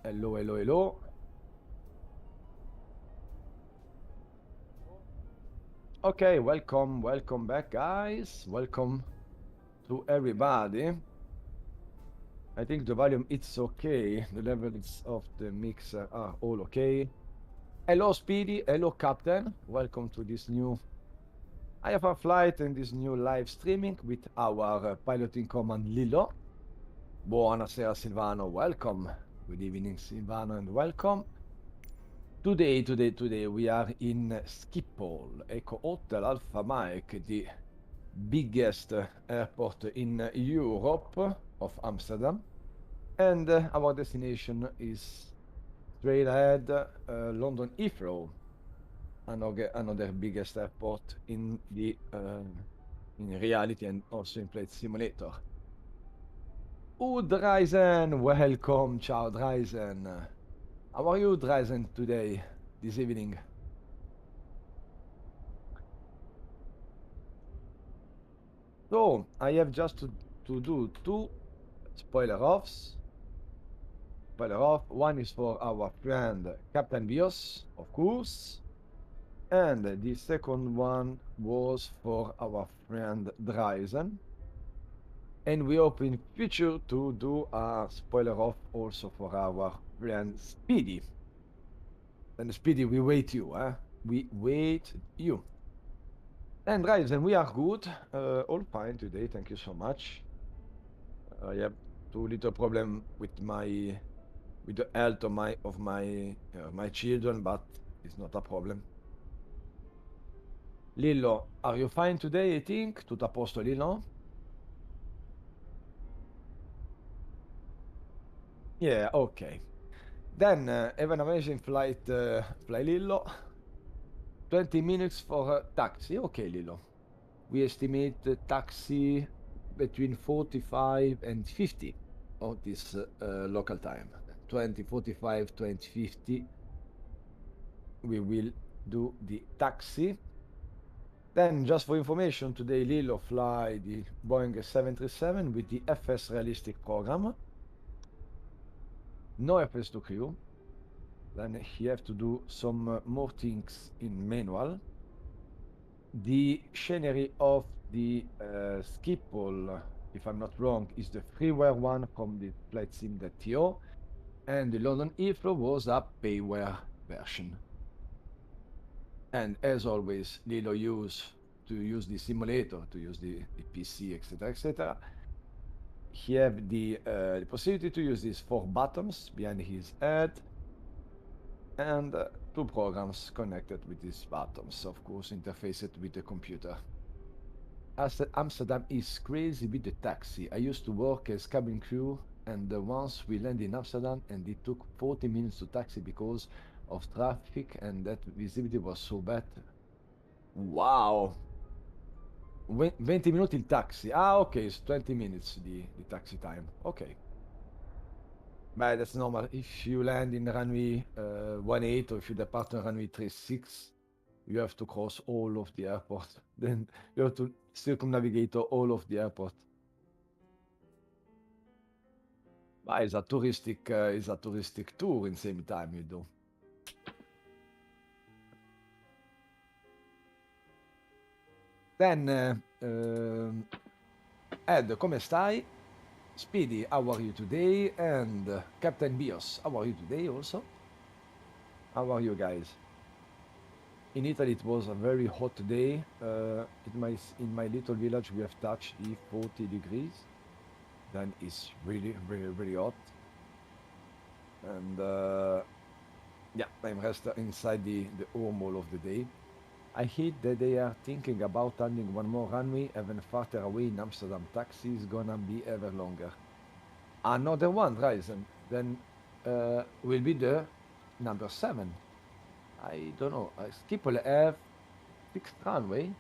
Hello, hello, hello. Okay, welcome back, guys. Welcome to everybody. I think the volume it's okay. The levels of the mixer are all okay. Hello, Speedy. Hello, Captain. Welcome to this new IFR flight and this new live streaming with our pilot in command, Lillo. Buonasera, Silvano. Welcome. Good evening, Silvano, and welcome. Today we are in Schiphol, Eco Hotel Alpha Mike, the biggest airport in Europe of Amsterdam. And our destination is straight ahead, London Heathrow, another biggest airport in the in reality and also in Flight Simulator. Dreisen, welcome, ciao Dreisen. How are you, Dreisen, today, this evening? So I have just to do two spoiler offs. Spoiler off. One is for our friend Captain Bios, of course. And the second one was for our friend Dryzen. And we hope in future to do a spoiler off also for our friend Speedy. And Speedy, we wait you, eh? We wait you. And Dryzen, we are good. All fine today. Thank you so much. I have two little problem with the health of my children, but it's not a problem. Lillo, are you fine today, I think? Tutto a posto, Lillo? Yeah, okay. Then have an amazing flight, Flylillo. 20 minutes for a taxi. Okay, Lillo. We estimate the taxi between 45 and 50 of this local time. 20, 45, 20, 50. We will do the taxi. Then, just for information, today Lilo fly the Boeing 737 with the FS Realistic program. No FS to crew. Then he have to do some more things in manual. The scenery of the Schiphol, if I'm not wrong, is the freeware one from the flight sim.to, and the London Heathrow was a payware version. And as always, Lilo to use the simulator, to use the PC, etc., etc. He have the possibility to use these 4 buttons behind his head and 2 programs connected with these buttons, of course, interfaced with the computer. Amsterdam is crazy with the taxi. I used to work as cabin crew, and once we landed in Amsterdam, and it took 40 minutes to taxi because of traffic, and that visibility was so bad. Wow! 20 minuti il taxi. Ah, ok, it's 20 minutes the taxi time. Ok. But that's normal. If you land in runway 18 or if you depart on runway 36, you have to cross all of the airport. Then you have to circumnavigate all of the airport. But it's a touristic tour in same time you do. Then Ed, come stai? Speedy, how are you today? And Captain Bios, how are you today also? How are you guys? In Italy, it was a very hot day. In my little village, we have touched the 40 degrees. Then it's really, really, really hot. And yeah, I'm rest inside the home all of the day. I hate that they are thinking about adding one more runway even farther away in Amsterdam. Taxi is gonna be ever longer. Another one, Ryzen. Then will be the number 7. I don't know. Schiphol have 6 runway.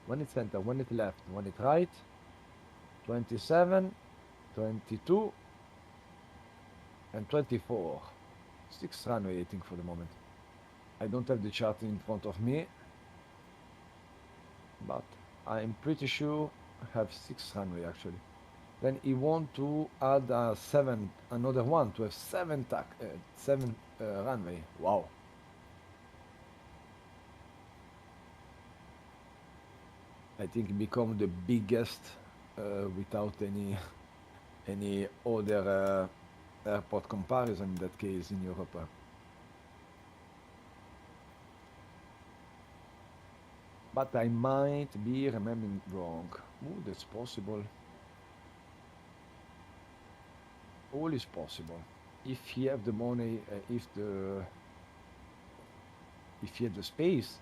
One is center, one is left, one is right. 27, 22, and 24. 6 runway, I think, for the moment. I don't have the chart in front of me, but I'm pretty sure I have 6 runway actually. Then he want to add another one to have seven runway. Wow. I think it become the biggest without any other airport comparison in that case in Europe. But I might be remembering wrong. Oh, that's possible. All is possible. If you have the money, if you have the space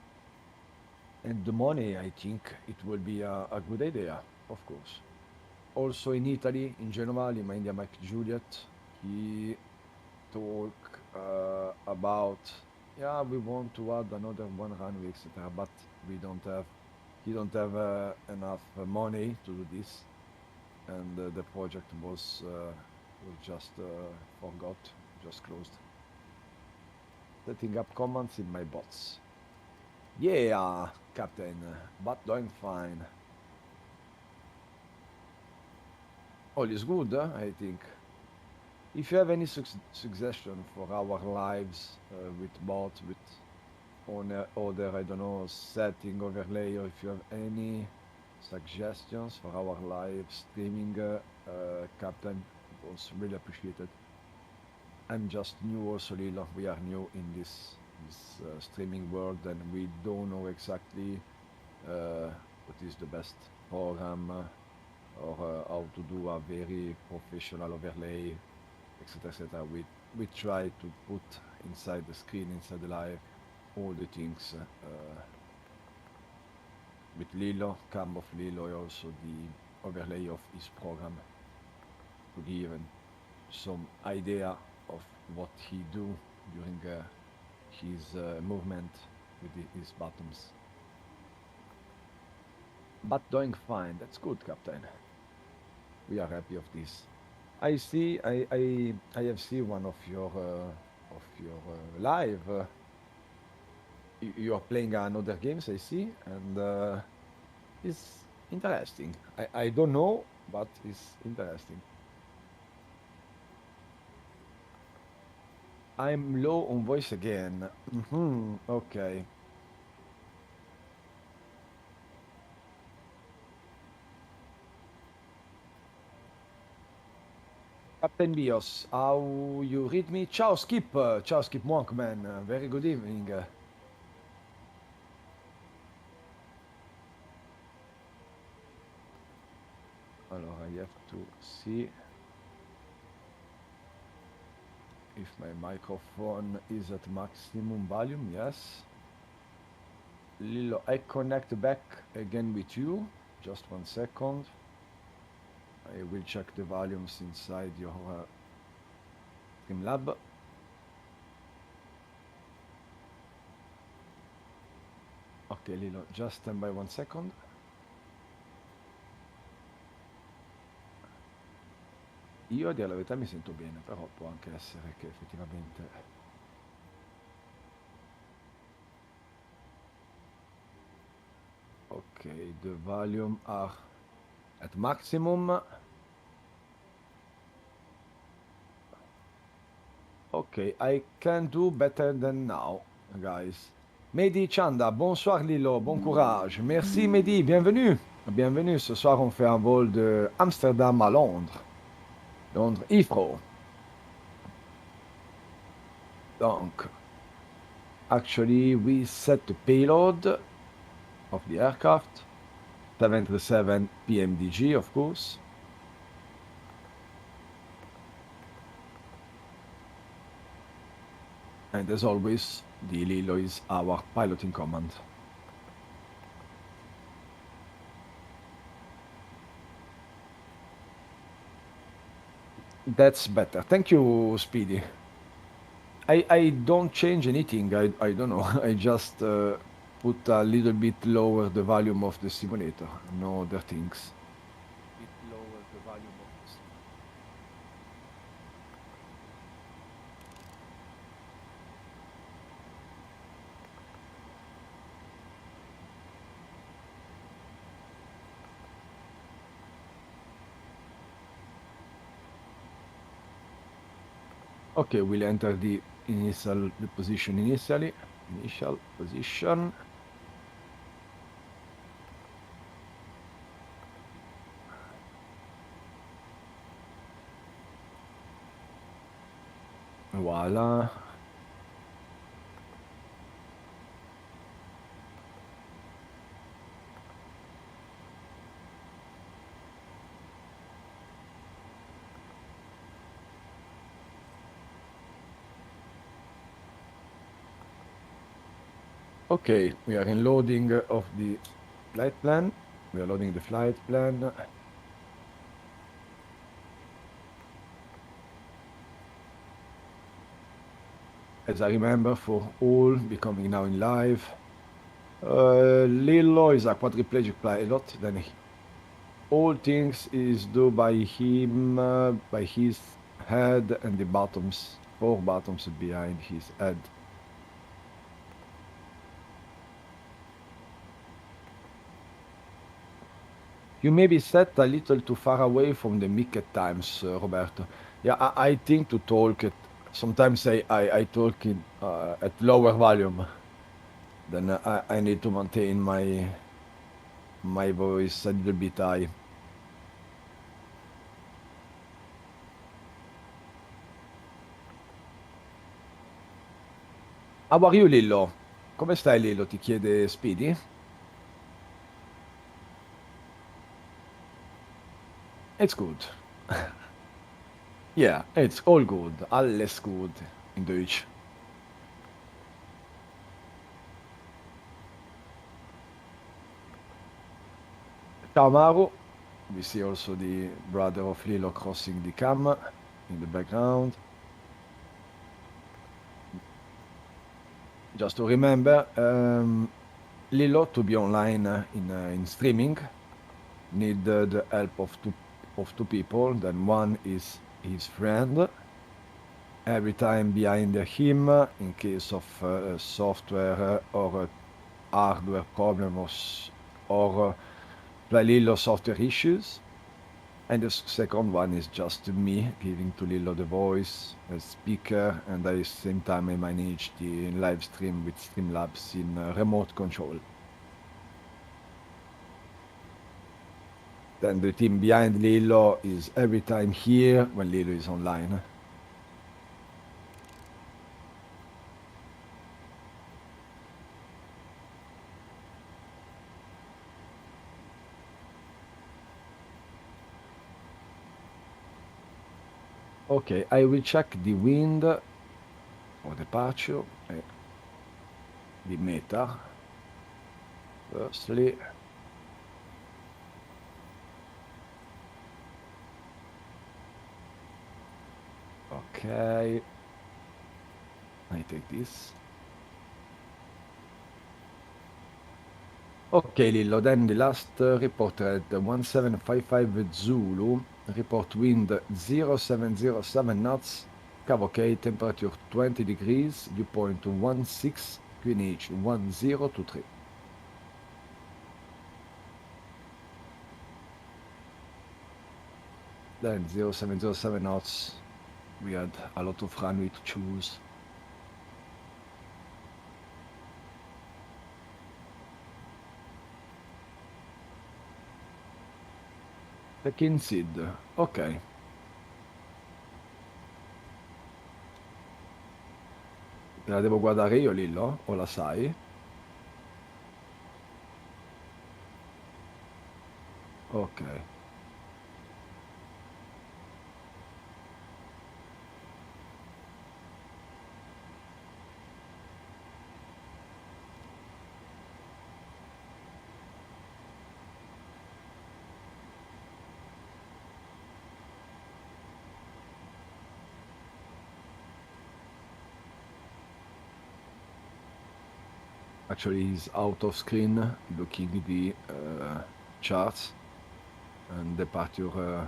and the money, I think it will be a good idea, of course. Also in Italy, in Genoa, in my India Mike Juliet, he talk about, yeah, we want to add another one runway, etc. But he don't have enough money to do this, and the project was just forgot, just closed. Setting up commands in my bots. Yeah, Captain, but doing fine. All is good, I think. If you have any suggestion for our lives with bots, with other, I don't know, setting overlay, or if you have any suggestions for our live streaming, Captain, it was really appreciated. I'm just new also, Lilo. We are new in this streaming world, and we don't know exactly what is the best program or how to do a very professional overlay, etc., etc. We try to put inside the screen, inside the live, all the things with Lilo, cam of Lilo, also the overlay of his program to give some idea of what he do during his movement with his buttons. But doing fine. That's good, Captain. We are happy of this. I see. I have seen one of your live. You are playing another games. I see, and it's interesting. I don't know, but it's interesting. I'm low on voice again. Okay. Captain Bios, how you read me? Ciao Skip, ciao Skip Monkman, very good evening. Alors, I have to see if my microphone is at maximum volume. Yes. Lilo, I connect back again with you. Just 1 second. I will check the volumes inside your Streamlab. Ok, Lilo, just stand by 1 second. Io a dire la verità mi sento bene, però può anche essere che effettivamente... Okay, the volume are at maximum. Okay, I can do better than now, guys. Mehdi Chanda, bonsoir Lilo, bon courage. Merci Mehdi, bienvenue. Bienvenue, ce soir on fait un vol de Amsterdam à Londres. Londres Heathrow. Donc, actually we set the payload of the aircraft. 737 PMDG, of course. And as always, the Lilo is our piloting command. That's better. Thank you, Speedy. I don't change anything. I don't know. I just put a little bit lower the volume of the simulator. No other things. Bit lower the volume of the simulator. Okay, we'll enter the position initial position. Voila. Okay, we are in loading of the flight plan. We are loading the flight plan. As I remember, for all becoming now in live, Lillo is a quadriplegic pilot. Then all things is do by him, by his head and the bottoms, 4 bottoms behind his head. You may be set a little too far away from the mic at times, Roberto. Yeah, I think to talk it. Sometimes I talk in, at lower volume. Then I need to maintain my voice a little bit high. How are you, Lillo? Come stai, Lillo? Ti chiede Speedy. It's good. Yeah, it's all good. Alles gut in Deutsch. Ciao, Maru. We see also the brother of Lillo crossing the cam in the background. Just to remember, Lillo to be online in streaming need the help of two people. Then one is his friend. Every time behind him, in case of software or hardware problems or Flylillo software issues. And the second one is just me giving to Lillo the voice as speaker, and at the same time I manage the live stream with Streamlabs in remote control. Then the team behind Lillo is every time here when Lillo is online. Okay, I will check the wind or departure, the meta. Firstly, okay, I take this. Okay, Lillo, then the last report at 1755 Zulu, report wind 0707 knots, Cav OK, temperature 20 degrees, dew point 16, QNH 1023. Then 0707 knots, we had a lot of runway to choose. Check-in SID, ok. La devo guardare io, Lillo? O la sai? Ok. Actually, he's out of screen looking the charts and departure.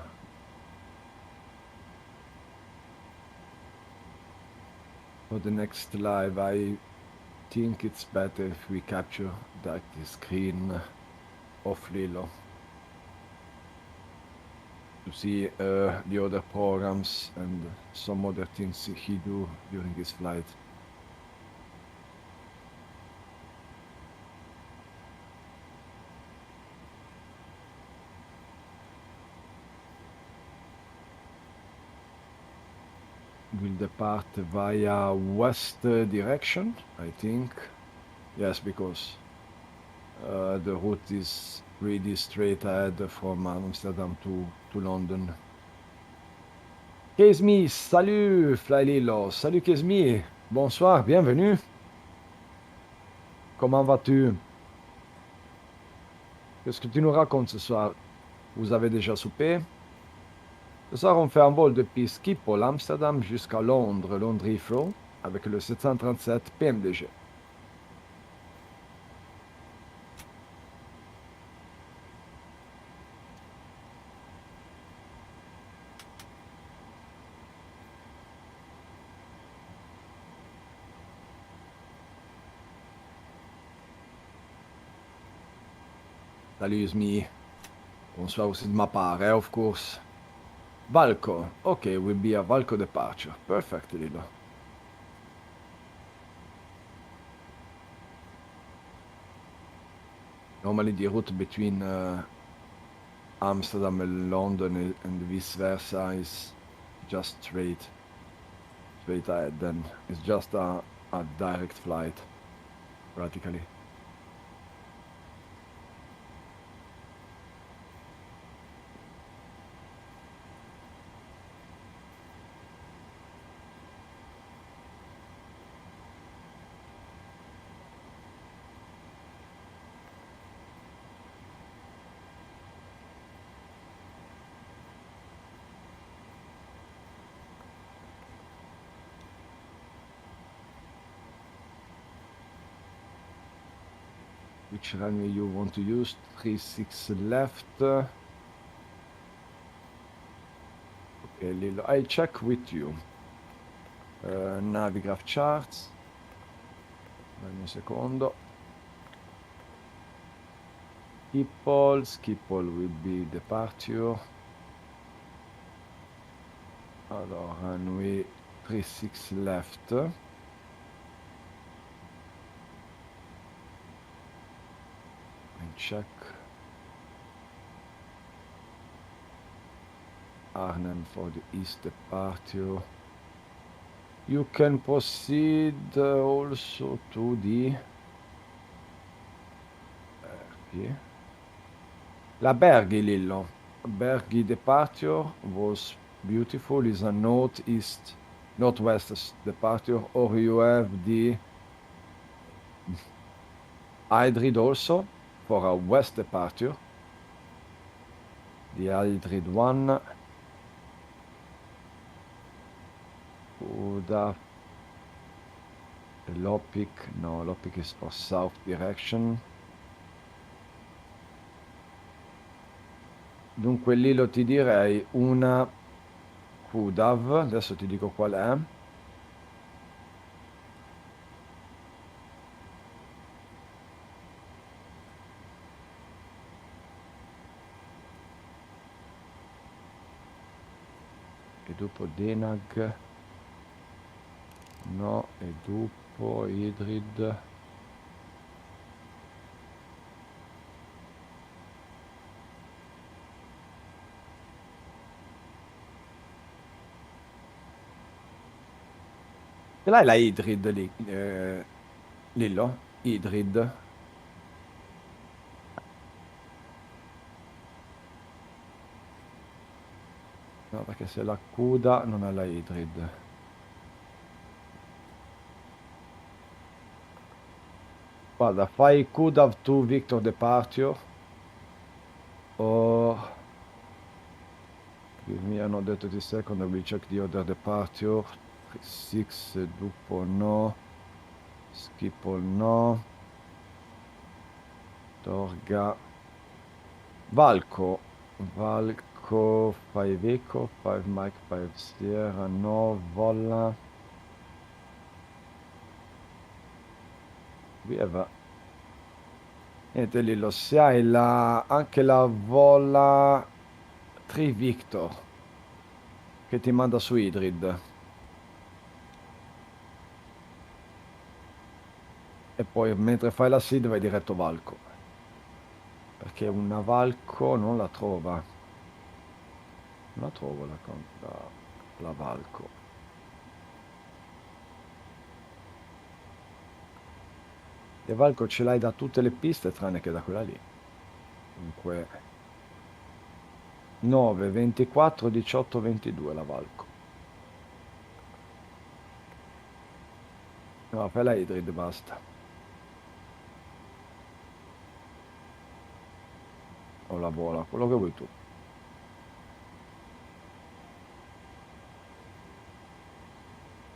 For the next live, I think it's better if we capture that screen of Lillo. to see the other programs and some other things he do during his flight. Will depart via west direction, I think. Yes, because the route is pretty straight ahead from Amsterdam to London. Kesmi, salut Flylillo, salut Kesmi, bonsoir, bienvenue. Comment vas-tu? Qu'est-ce que tu nous racontes ce soir? Vous avez déjà soupé? Ce soir, on fait un vol depuis Schiphol, Amsterdam, jusqu'à Londres, Londres Heathrow, avec le 737 PMDG. Salut Ismi. Bonsoir aussi de ma part, of course. Valco. Okay, will be a Valco departure. Perfect, Lilo. Normally the route between Amsterdam and London and vice versa is just straight ahead. Then it's just a direct flight, practically. Which runway you want to use? 36 left. Okay, Lilo, I'll check with you. Navigraph charts. Dammi un secondo. Schiphol will be departure. Alors, runway 36 left. Check. Arnhem for the east departure. You can proceed also to the Berghi. La Berghi, Lillo. Berghi departure was beautiful. Is a northwest departure, or you have the Hydrid also for a west departure. The Hydrid one. Lopic, no, Lopic is for south direction. Dunque lì lo ti direi una QDAV, adesso ti dico qual è. E dopo Denag, no, e dopo Hydrid. Ce l'hai la Hydrid lì, Lillo? Hydrid? No, perché se la CUDA non è la Hydrid. Guarda, fai CUDA to Victor departure. Or give me another 30 seconds, I will check the other departure. 6 dopo no. Schiphol no. Torga. Valco, 5 Echo, 5 Mike, 5 Sierra, no, vola. Niente Lillo, se hai anche la vola 3 Victor che ti manda su Idrid. E poi mentre fai la seed vai diretto Valco. Perché una Valco non la trova. Non la trovo la Valco. Le Valco ce l'hai da tutte le piste tranne che da quella lì. Dunque 9, 24, 18, 22 la Valco. No, fai la Idrid, basta. O la vola, quello che vuoi tu.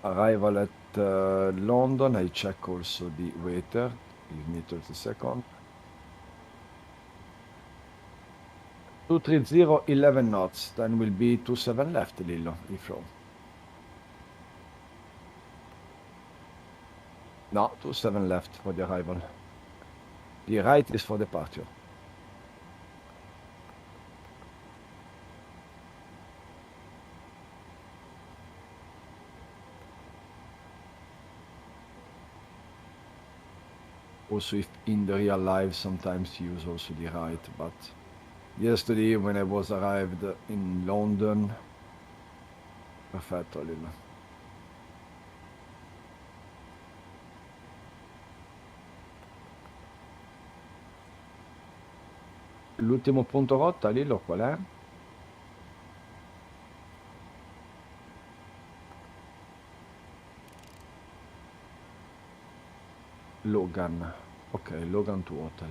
Arrival at London, I check also the waiter. Give me 30 seconds. 230, 11 knots. Then will be 27 left, Lillo, Heathrow. No, 27 left for the arrival. The right is for departure. Also, if in the real life, sometimes use also the right, but yesterday when I was arrived in London, perfetto, Lillo. L'ultimo punto rotta, Lillo, qual è? Logan. Ok, Logan to Hotel.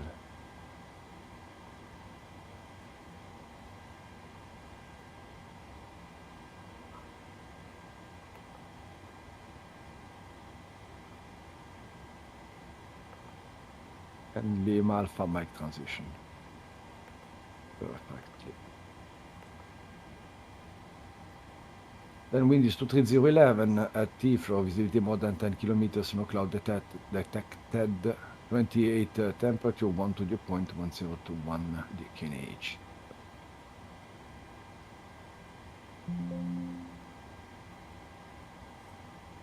And Lima Alpha Mike transition. Perfect. Then wind is 23011 at Heathrow, visibility more than 10 kilometers, no cloud detected, 28 temperature, 1 to the point, 1021 the knh.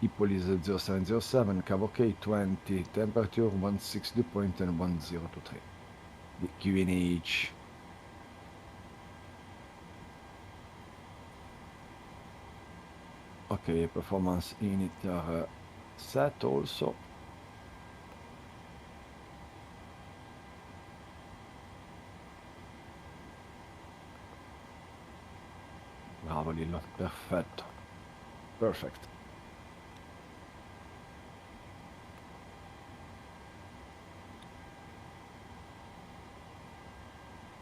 Schiphol is 0707, Cabo K 20, temperature 16 dew point and 1023 the QNH. Okay, performance unit are set also. Bravo Lillo, perfetto. Perfect.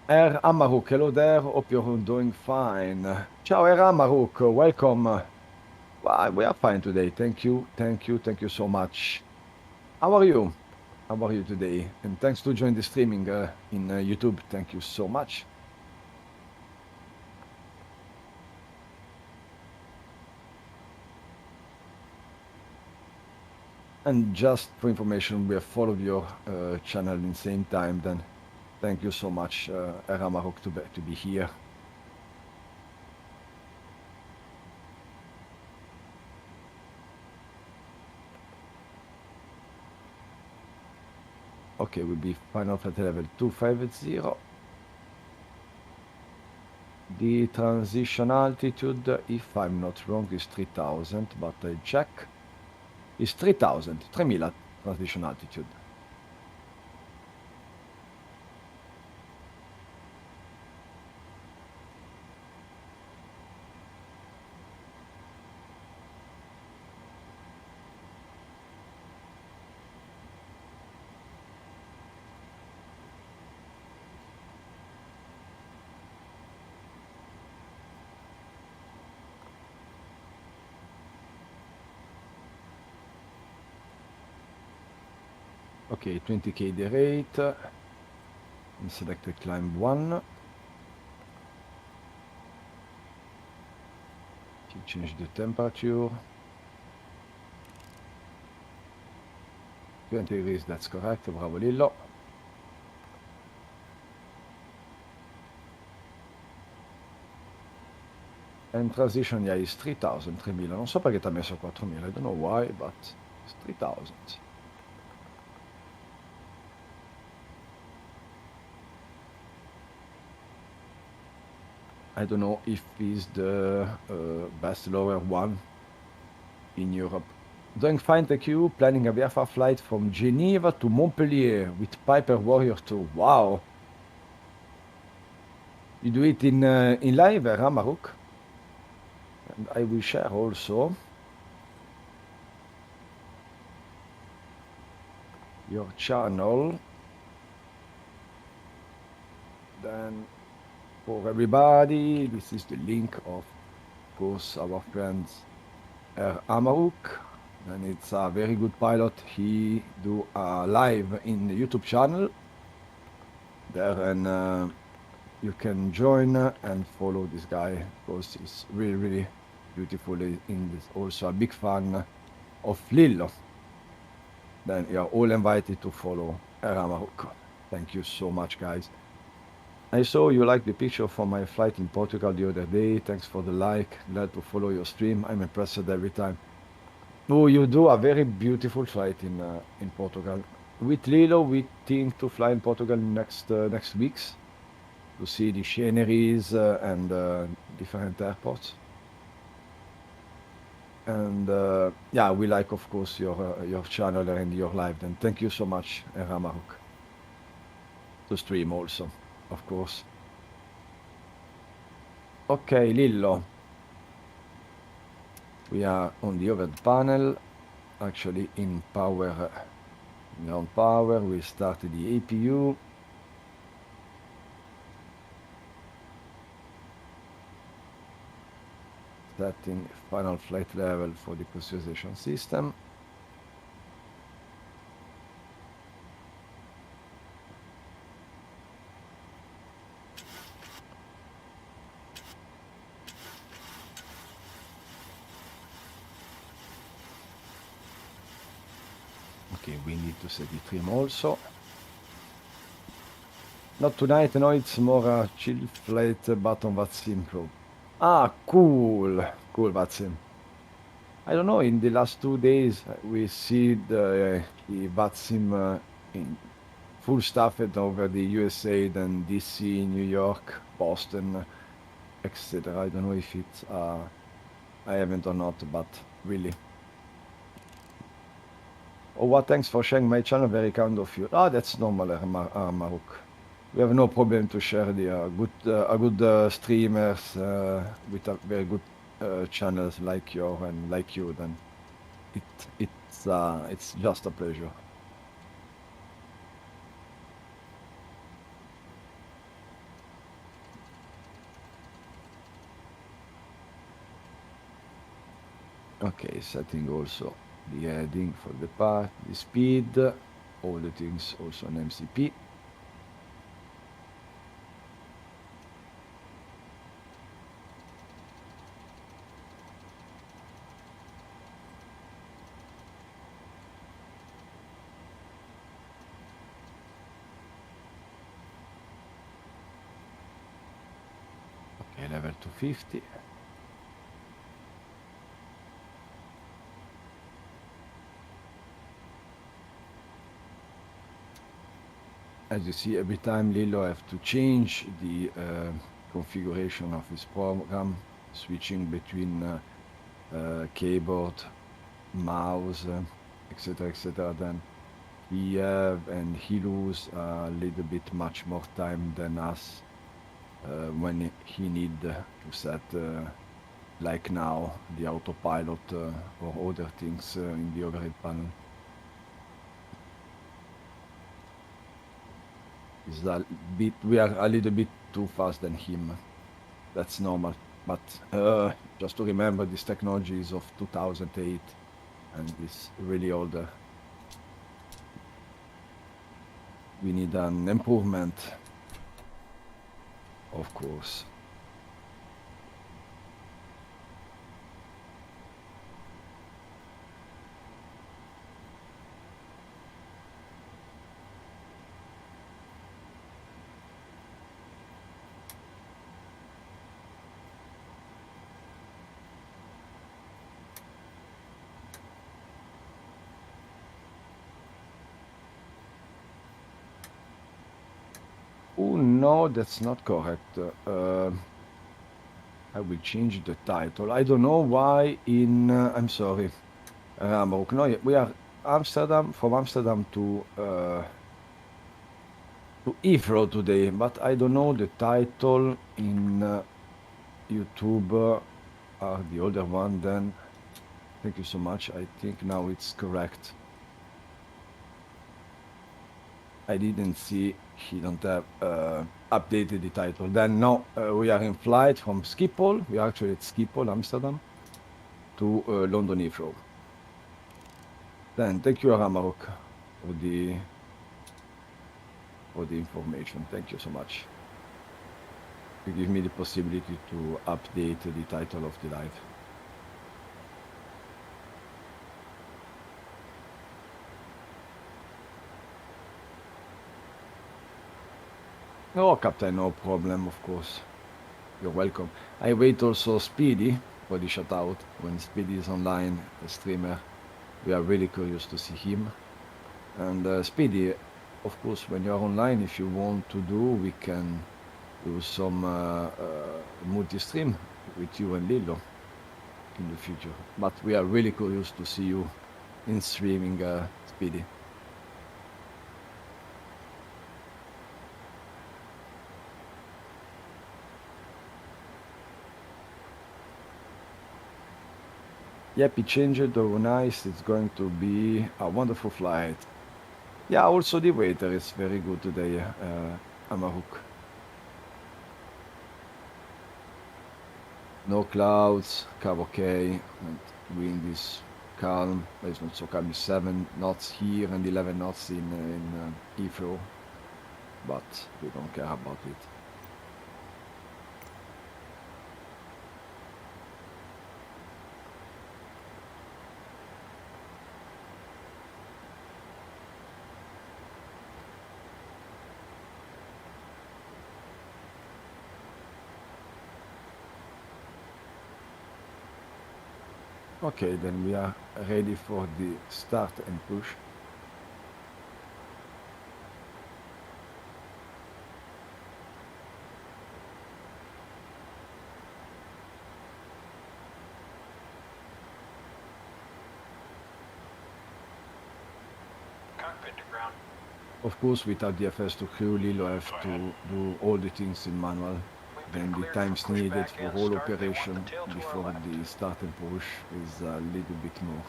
Air Amaruk, hello there, hope you're doing fine. Ciao Air Amaruk, welcome. Well, we are fine today, thank you so much. How are you? How are you today? And thanks to join the streaming in YouTube, thank you so much. And just for information, we have followed your channel in the same time, then thank you so much, Air Amaruk, to be here. Okay, will be final flight level 250. The transition altitude, if I'm not wrong, is 3000, but I check. Is 3000, 3000 transition altitude. Okay, 20k the rate. And select the climb 1. Change the temperature. 20 degrees, that's correct. Bravo Lillo. And transition, yeah, is 3,000, 3.000. Non so perché ti ha messo 4.000. I don't know why, but it's 3,000. I don't know if he's the best lower one in Europe. Doing fine, thank you. Planning a VFR flight from Geneva to Montpellier with Piper Warrior 2. Wow. You do it in live, Maruk? And I will share also your channel. Then for everybody, this is the link of course, our friend Amaruk, and it's a very good pilot. He do a live in the YouTube channel there, and you can join and follow this guy because he's really, really beautiful in this. Also a big fan of Flylillo. Then you're all invited to follow Amaruk. Thank you so much, guys. I saw you liked the picture from my flight in Portugal the other day. Thanks for the like. Glad to follow your stream. I'm impressed every time. Oh, you do a very beautiful flight in Portugal. With Lilo, we think to fly in Portugal next weeks to see the sceneries and different airports. And yeah, we like, of course, your channel and your live. Then thank you so much, Ramaruk, to stream also, of course. Okay, Lillo. We are on the overhead panel, actually in power, ground power. We started the APU. Setting final flight level for the pressurization system. Okay, we need to set the trim also. Not tonight, no, it's more a chill flight button Vatsim Pro. Ah, cool, cool Vatsim. I don't know, in the last 2 days, we see the Vatsim in full staffed over the USA, then DC, New York, Boston, etc. I don't know if it's, I haven't or not, but really. Oh, what? Thanks for sharing my channel. Very kind of you. Ah, that's normal, Maruk. We have no problem to share the good streamers with a very good channels like your and like you. Then it's just a pleasure. Okay, setting also the heading for the path, the speed, all the things also on MCP. Okay, level 250. As you see, every time Lilo have to change the configuration of his program, switching between keyboard, mouse, etc., etc. Then he have and he lose a little bit much more time than us when he need to set, like now, the autopilot or other things in the overhead panel. We are a little bit too fast than him. That's normal. But just to remember, this technology is of 2008 and is really older. We need an improvement, of course. Oh no, that's not correct. I will change the title. I don't know why in, I'm sorry, Hamburg. No, we are Amsterdam, from Amsterdam to Heathrow today, but I don't know the title in YouTube or the older one then. Thank you so much. I think now it's correct. I didn't see, he don't have updated the title. Then no, we are in flight from Schiphol. We are actually at Schiphol, Amsterdam, to London Heathrow. Then thank you, Ramarok, for the information. Thank you so much. You give me the possibility to update the title of the live. No, Captain, no problem, of course. You're welcome. I wait also Speedy for the shout out. When Speedy is online, a streamer, we are really curious to see him. And Speedy, of course, when you're online, if you want to do, we can do some multi-stream with you and Lillo in the future. But we are really curious to see you in streaming, Speedy. Yep, it changed. Oh, nice. It's going to be a wonderful flight. Yeah, also the weather is very good today, Amaruk. No clouds, Cabo okay, and wind is calm. It's not so calm. It's 7 knots here and 11 knots in Heathrow, but we don't care about it. Okay, then we are ready for the start and push. Cockpit to ground. Of course, without the FS to crew, Lillo have to do all the things in manual. Then the times needed for whole operation before the start and push is a little bit more.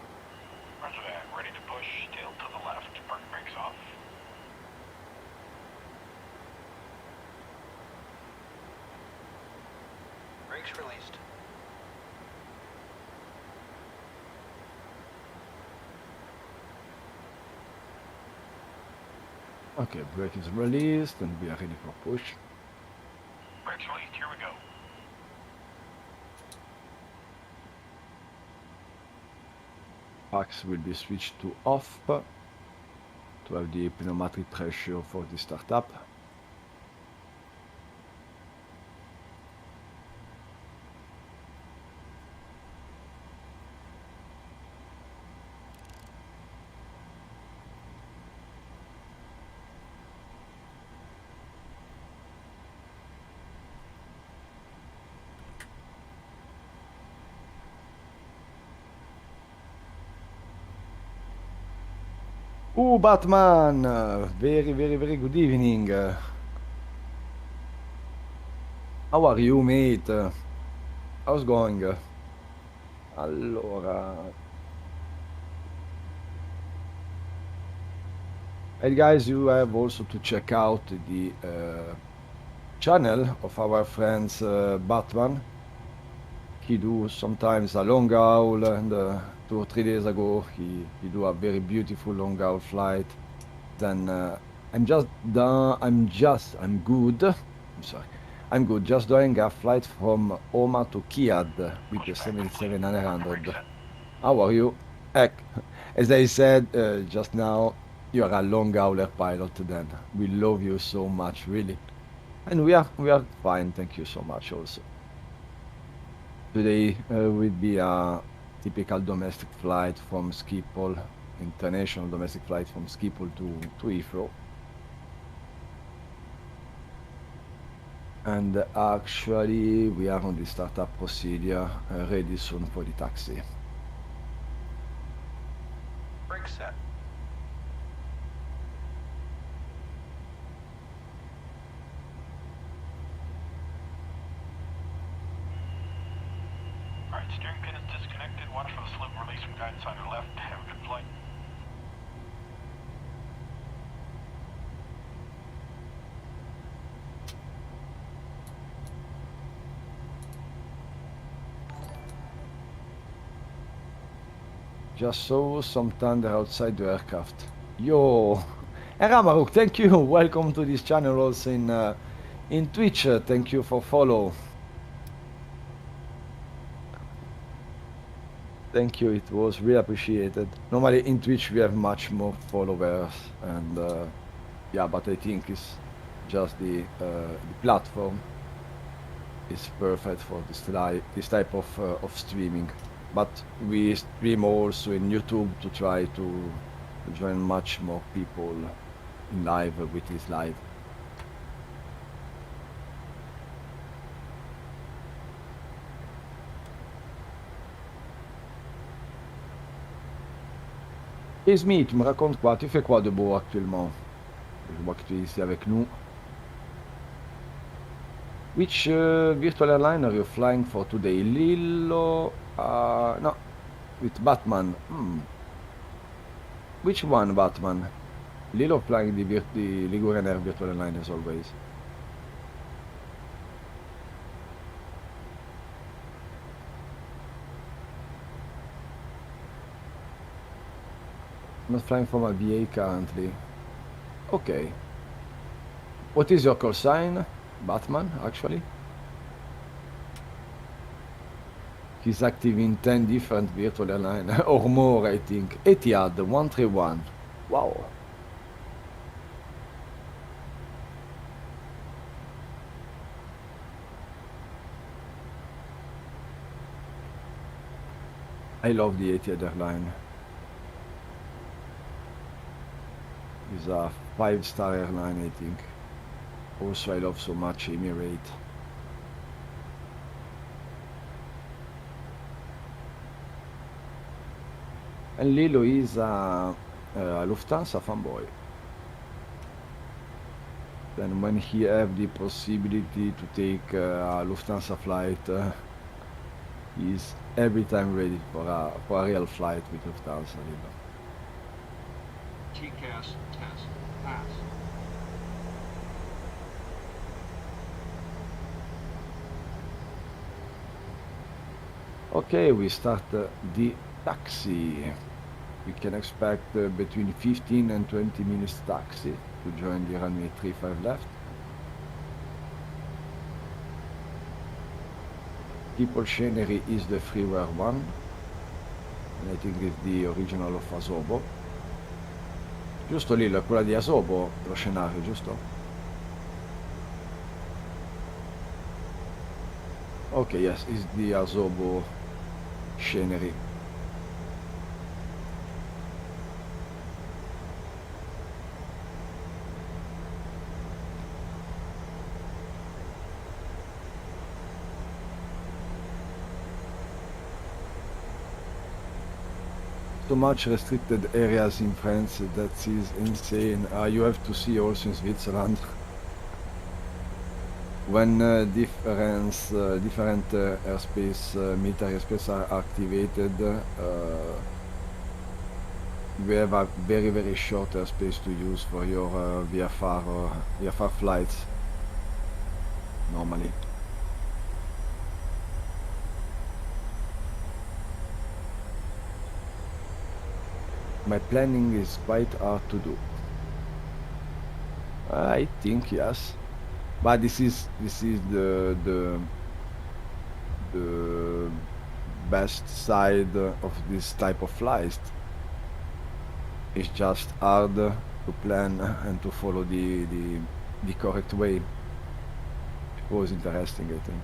Roger that. Ready to push. Tail to the left. Park brakes off. Brakes released. Okay, brake is released and we are ready for push. Brakes released. Here we go. Packs will be switched to off to have the pneumatic pressure for the startup. Oh, Batman! Very, very, very good evening. How are you, mate? How's going? Allora. And guys, you have also to check out the channel of our friends Batman. He do sometimes a long haul, and 2 or 3 days ago he do a very beautiful long haul flight. Then I'm good. I'm sorry. I'm good. Just doing a flight from Oma to Kiad with the 787-900. How are you? Heck, as I said just now, you are a long hauler pilot. Then we love you so much, really, and we are fine. Thank you so much. Also, today will be a typical domestic flight from Schiphol, international domestic flight from Schiphol to Heathrow. And actually, we are on the startup procedure, ready soon for the taxi. Brake set. Alright, steering pin is disconnected. Watch for the slip release from guidance on your left. Have a good flight. Just saw some thunder outside the aircraft. Yo! Ramaruk, thank you. Welcome to this channel also in Twitch. Thank you for follow. Thank you. It was really appreciated. Normally in Twitch we have much more followers, and yeah, but I think it's just the platform is perfect for this type of streaming. But we stream also in YouTube to try to join much more people in live with this live. Et Smith, tu me racontes quoi? Tu fais quoi de beau actuellement? Je vois que tu es ici avec nous. Which virtual airline are you flying for today? Lillo? No, with Batman. Which one, Batman? Lillo flying the Ligurian Air virtual airline as always. Not flying from a VA currently. Okay. What is your call sign? Batman, actually? He's active in 10 different virtual airlines, or more, I think. Etihad, 131. Wow. I love the Etihad airline. It's a 5-star airline, I think. Also, I love so much Emirates. And Lilo is a Lufthansa fanboy. Then when he have the possibility to take a Lufthansa flight, he's every time ready for a real flight with Lufthansa. Lilo. TCAS test pass. Okay, we start the taxi. We can expect between 15 and 20 minutes taxi to join the runway 35 left. Schiphol scenery is the freeware one, and I think it's the original of Asobo. Giusto Lillo, è quella di Asobo lo scenario, giusto? Ok, yes, it's the Asobo scenery. So much restricted areas in France, that is insane. You have to see also in Switzerland when different airspace, military airspace are activated. We have a very short airspace to use for your VFR or VFR flights normally. My planning is quite hard to do. I think yes, but this is the best side of this type of flight. It's just hard to plan and to follow the correct way. It was interesting, I think.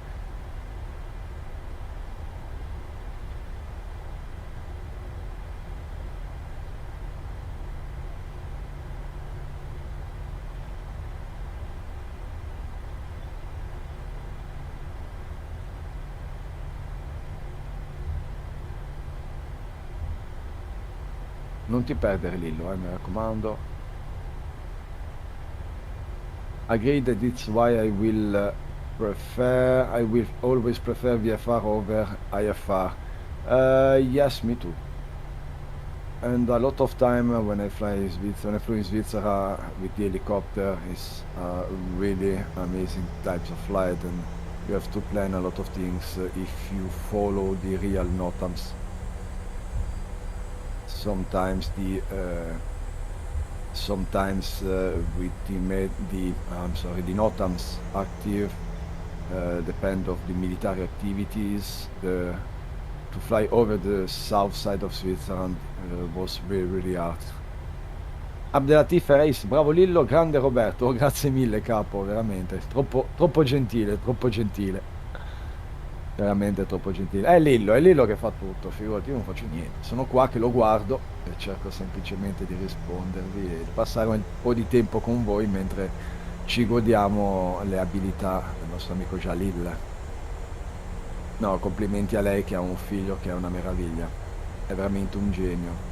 non ti perdere Lillo, mi raccomando. Agree that it's why I will always prefer VFR over IFR. Yes, me too. And a lot of time when I flew in Switzerland with the helicopter, is really amazing types of flight, and you have to plan a lot of things if you follow the real NOTAMs. Sometimes with the NOTAMs active depend of the military activities. To fly over the south side of Switzerland was really hard. Abdelatif Reis, bravo Lillo, grande Roberto, oh, grazie mille capo, veramente, troppo gentile, veramente troppo gentile. È Lillo che fa tutto, figurati, io non faccio niente, sono qua che lo guardo e cerco semplicemente di rispondervi e di passare un po' di tempo con voi mentre ci godiamo le abilità del nostro amico Jalil. No, complimenti a lei che ha un figlio che è una meraviglia, è veramente un genio.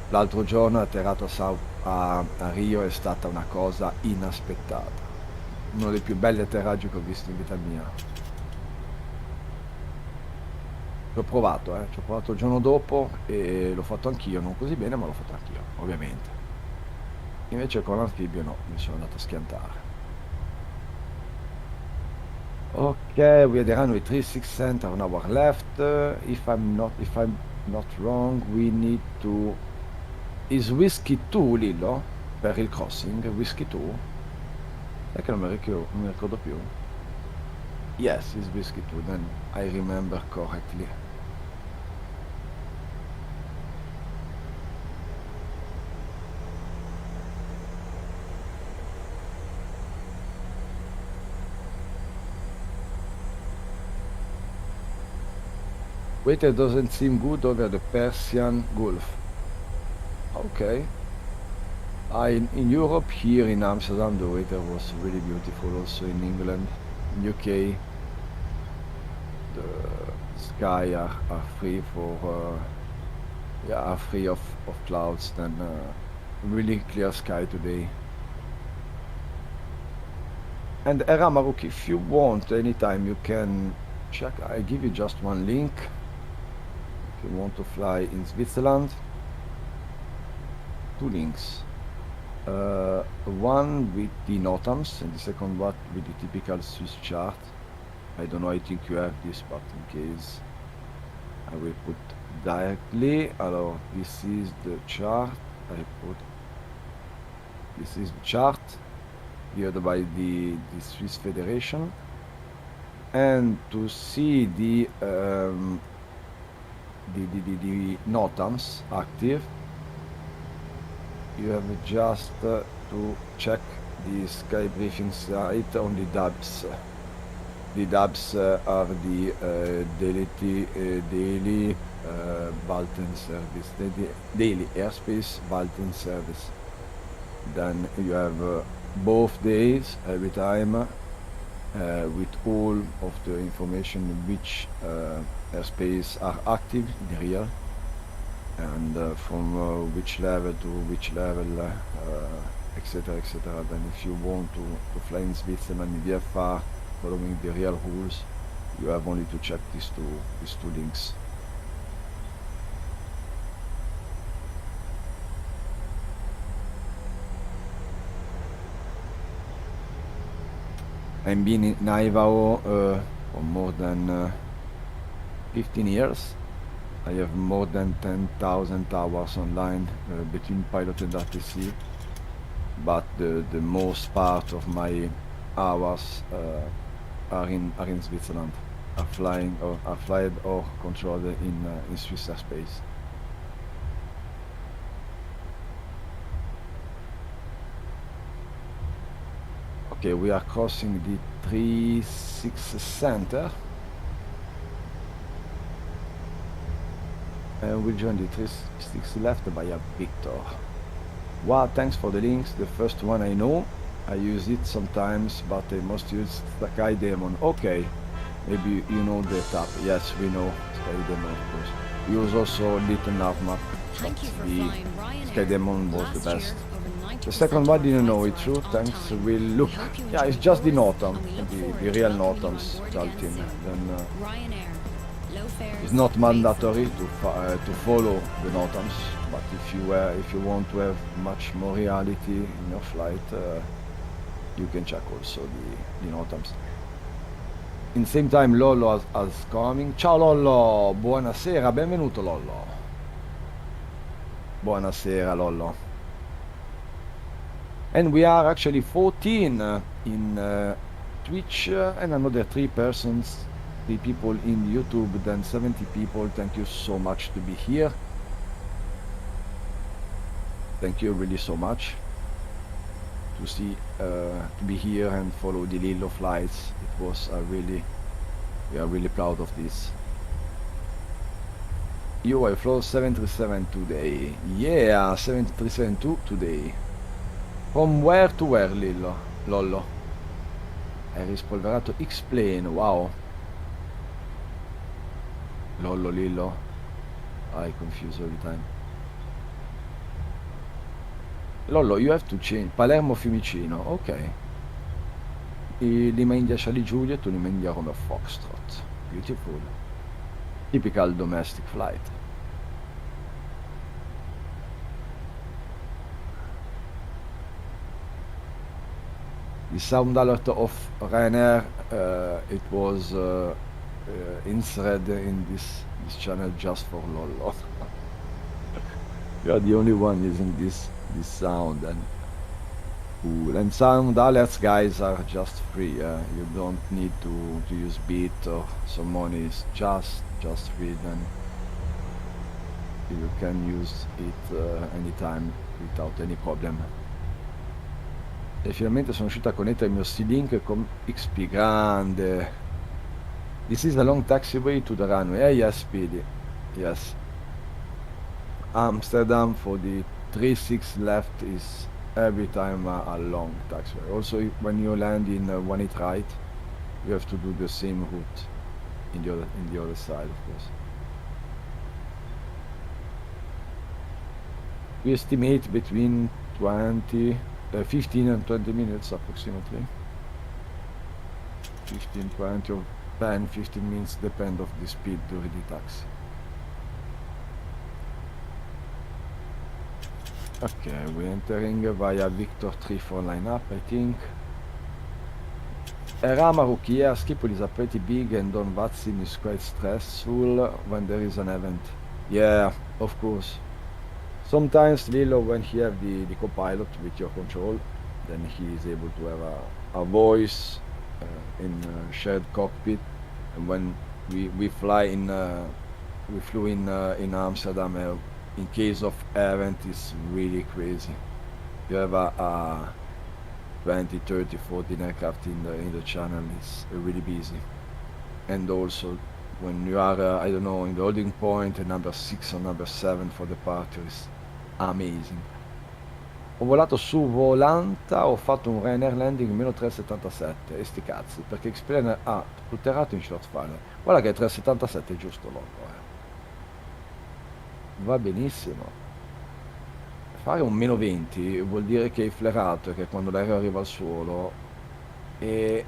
L'altro giorno atterrato a Rio è stata una cosa inaspettata, uno dei più belli atterraggi che ho visto in vita mia. Ci ho provato il giorno dopo e l'ho fatto anch'io, non così bene ma l'ho fatto anch'io, ovviamente. Invece con l'anfibio no, mi sono andato a schiantare. Okay, we are the runway 36 center on our left. If I'm not wrong, we need to. Is Whiskey 2 Lillo? Per il crossing, Whiskey 2? È che non mi ricordo più. Yes, it's Whiskey 2, then I remember correctly. Weather doesn't seem good over the Persian Gulf. Okay. In Europe, here in Amsterdam, the weather was really beautiful. Also in England, in UK, the sky are free are free of clouds. Then really clear sky today. And Eramaruk, if you want, anytime you can check. I give you just one link. If you want to fly in Switzerland, 2 links. One with the NOTAMs and the second one with the typical Swiss chart. I don't know, I think you have this, but in case I will put directly. Alors, this is the chart. This is the chart given by the Swiss Federation. And to see the NOTAMs active, you have just to check the sky briefing site on the DABs. The DABs are the daily Balkan service, daily airspace Balkan service. Then you have both days every time with all of the information which airspace are active in real, and from which level to which level, etc. etc. Then if you want to fly in Switzerland in VFR following the real rules, you have only to check these two links. I've been in IFR for more than 15 years. I have more than 10,000 hours online between pilot and RTC, but the most part of my hours are in Switzerland. Are flying or controlled in Swiss airspace. Okay, we are crossing the 36 center. And we join the 36 left by a Victor. Wow, thanks for the links. The first one I know. I use it sometimes, but I must use Sakai Demon. Okay. Maybe you know the tap. Yes, we know Skydemon, of course. We use also Little Nightmare. Thank you for The flying Ryanair. Skydemon was the Last best. year, over 90% The second of one our didn't know flights it, true. arrived on Thanks. time. We'll look. We hope you Yeah, it's enjoyed just the yours, Notam, and we look forward the to real welcoming you on Notams board built again in. soon. Then Ryanair. Low fares, it's not paid for mandatory fun. to follow the Notams, but if you want to have much more reality in your flight, you can check also the Notams. In the same time, Lollo has coming. Ciao Lollo, buonasera, benvenuto Lollo. Buonasera Lollo. And we are actually 14 in Twitch and another 3 people in YouTube, then 70 people. Thank you so much to be here. Thank you really so much to be here and follow the Lillo flights. It was we are really proud of this. I flew 737 today. Yeah, 737 today. From where to where, Lollo? Hai rispolverato X-Plane, wow. Lillo. I confuse every time. Lollo, you have to change. Palermo Fiumicino, ok. Lima India Charlie Juliet, Lima India Romeo Foxtrot. Beautiful. Typical domestic flight. The sound alert of Ryanair, it was inserted in this channel just for Lollo. You are the only one using this sound, and cool. And sound alerts, guys, are just free. You don't need to use Beat or some money. It's just free. Then you can use it anytime without any problem. E finalmente sono riuscito a connettere il mio C-Link con XP, grande. This is a long taxiway to the runway. Yes, Speedy. Yes. Amsterdam for the 36 left is every time a long taxiway. Also, when you land in 18 right, you have to do the same route in the other side, of course. We estimate between 15 and 20 minutes approximately. 15, 20 or 10, 15 minutes depend of the speed during the taxi. Okay, we're entering via Victor 3-4 lineup, I think. Ramarook, yeah, Schiphol is a pretty big, and Don Vatsim is quite stressful when there is an event. Yeah, of course. Sometimes Lillo, when he have the co-pilot with your control, then he is able to have a voice in shared cockpit. And when we flew in Amsterdam, in case of event, it's really crazy. You have a 20, 30, 14 aircraft in the channel. It's really busy. And also when you are I don't know, in the holding point, number 6 or number 7 for departure is amazing. Ho volato su Volanta, ho fatto un Ryanair landing meno 377 e sti cazzi, perché Explainer ha tuterato in short file. Guarda che 377 è giusto loco, va benissimo. Fare un meno 20 vuol dire che hai flerato e che quando l'aereo arriva al suolo e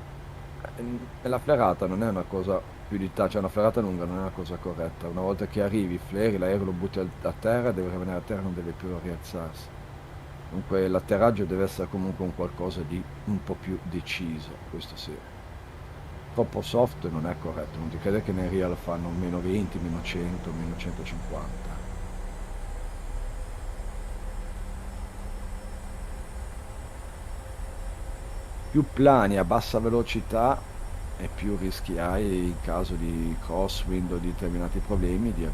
la flerata non è una cosa più di cioè una flerata lunga non è una cosa corretta. Una volta che arrivi, fleri, l'aereo lo butti a terra, deve rimanere a terra, non deve più rialzarsi. Dunque l'atterraggio deve essere comunque un qualcosa di un po' più deciso, questo sì. Troppo soft non è corretto, non ti crede che nei real fanno meno 20, meno 100, meno 150. Più plani a bassa velocità e più rischi hai in caso di crosswind o di determinati problemi di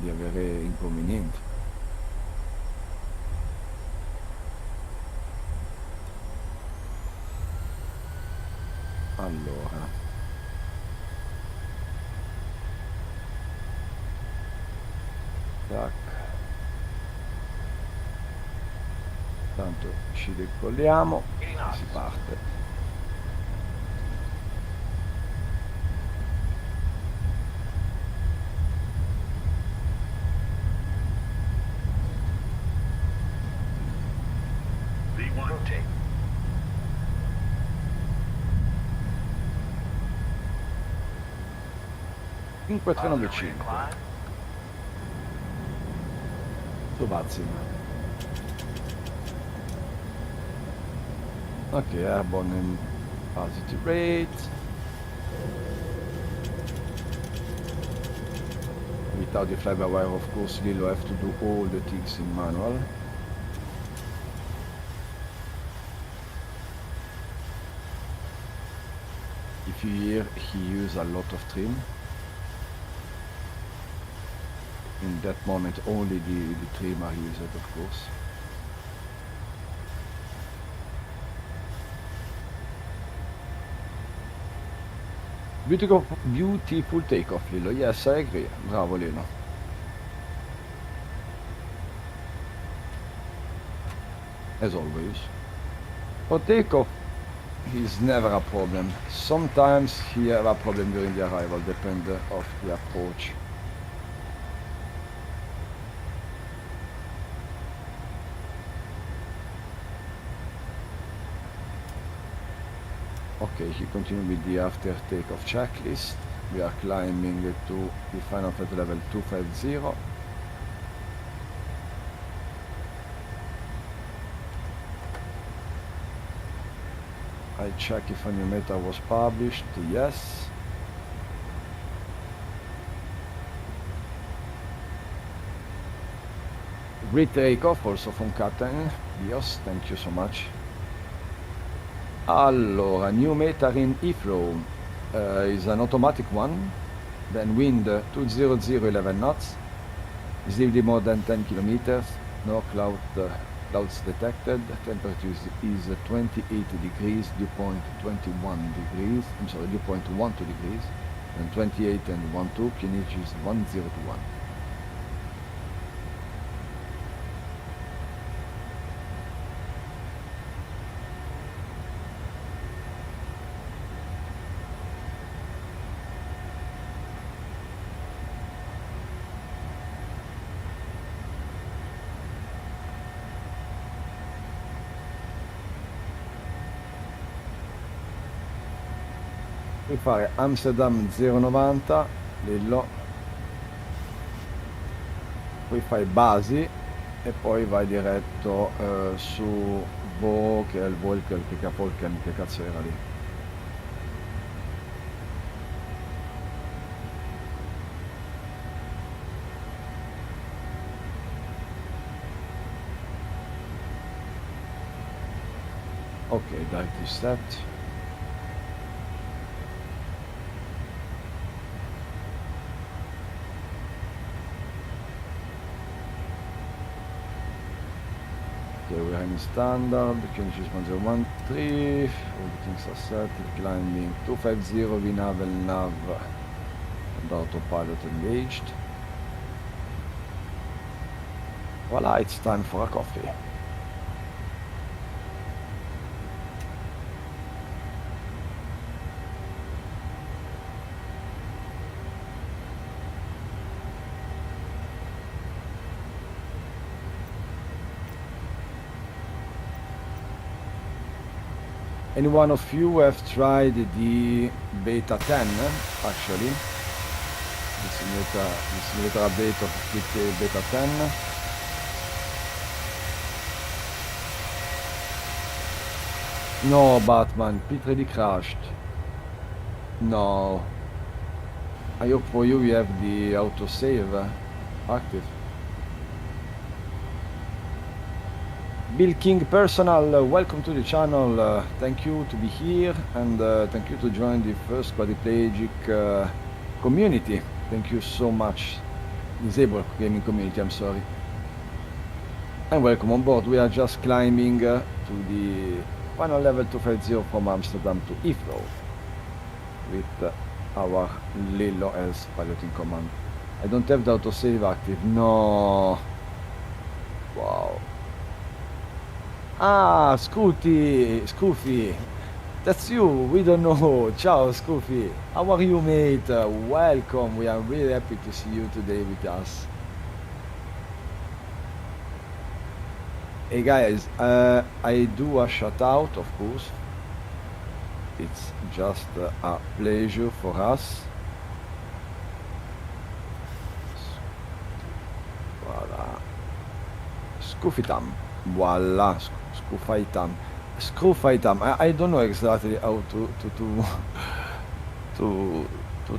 avere inconvenienti. Allora, tac. Tanto ci decolliamo e si parte. 5395. Trovazzi. Ok, airborne and positive rate. Without the fly-by-wire, of course, Lilo have to do all the things in manual. If you hear, he use a lot of trim. In that moment, only the trim are used, of course. Beautiful takeoff, Lilo. Yes, I agree. Bravo, Lilo. As always. For takeoff, is never a problem. Sometimes he have a problem during the arrival, depend of the approach. Okay, he continued with the after takeoff checklist. We are climbing to the final flight level 250. I check if a new meta was published. Yes. Great takeoff also from Captain Bios. Thank you so much. Allora, new meta in Heathrow is an automatic one. Then wind 200 11 knots. Visibility more than 10 kilometers. No clouds detected. Temperature is 28 degrees, dew point 21 degrees. I'm sorry, dew point 12 degrees. And 28 and 12, QNH is 1021. Puoi fare Amsterdam 090, Lillo, poi fai basi e poi vai diretto su Bo, che è il Volker, che cazzo era lì. Ok, directive set. Okay, we are in standard, QNH is 1013, all the things are set, climbing 250, VNAV, LNAV, and autopilot engaged. Voila, it's time for a coffee. Any one of you have tried the beta 10, actually? The simulator update of the beta 10. No, Batman, Pit really crashed. No. I hope for you have the autosave active. Bill King Personal, welcome to the channel. Thank you to be here, and thank you to join the first Quadriplegic community. Thank you so much. Disabled gaming community, I'm sorry. And welcome on board. We are just climbing to the final level 250 from Amsterdam to Heathrow with our Lilo as piloting command. I don't have the autosave active. No. Wow. Ah, Scoofy, that's you, we don't know. Ciao, Scoofy. How are you, mate? Welcome, we are really happy to see you today with us. Hey guys, I do a shout out, of course. It's just a pleasure for us Scuffitam. Voila, Scuffaitam. Scruffaitam. I don't know exactly how to to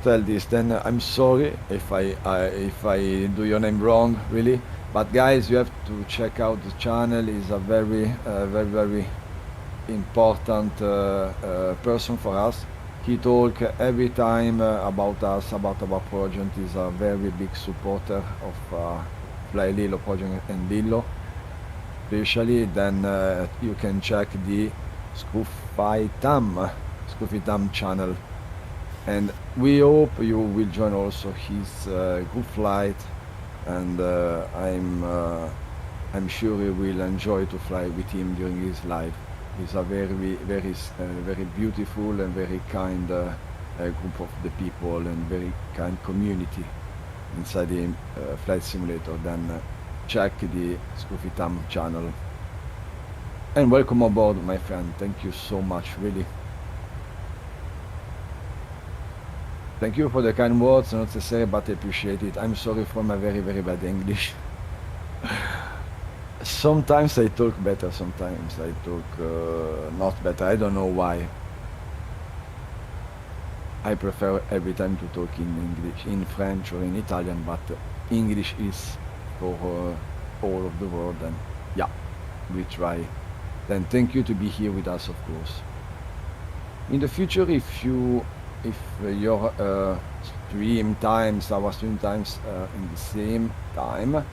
tell this. Then I'm sorry if I do your name wrong, really. But guys, you have to check out the channel. He's a very important person for us. He talk every time about us, about our project. He's a very big supporter of Flylillo project and Lillo. Especially, then you can check the Scuffitam channel. And we hope you will join also his group flight, and I'm sure you will enjoy to fly with him during his life. He's a very beautiful and very kind group of the people and very kind community inside the flight simulator. Then check the Scuffitam channel. And welcome aboard, my friend. Thank you so much, really. Thank you for the kind words, not necessary, but I appreciate it. I'm sorry for my very bad English. Sometimes I talk better, sometimes I talk not better. I don't know why. I prefer every time to talk in English, in French or in Italian, but English is for all of the world, and yeah, we try. Then thank you to be here with us, of course. In the future, if your stream times, our stream times in the same time,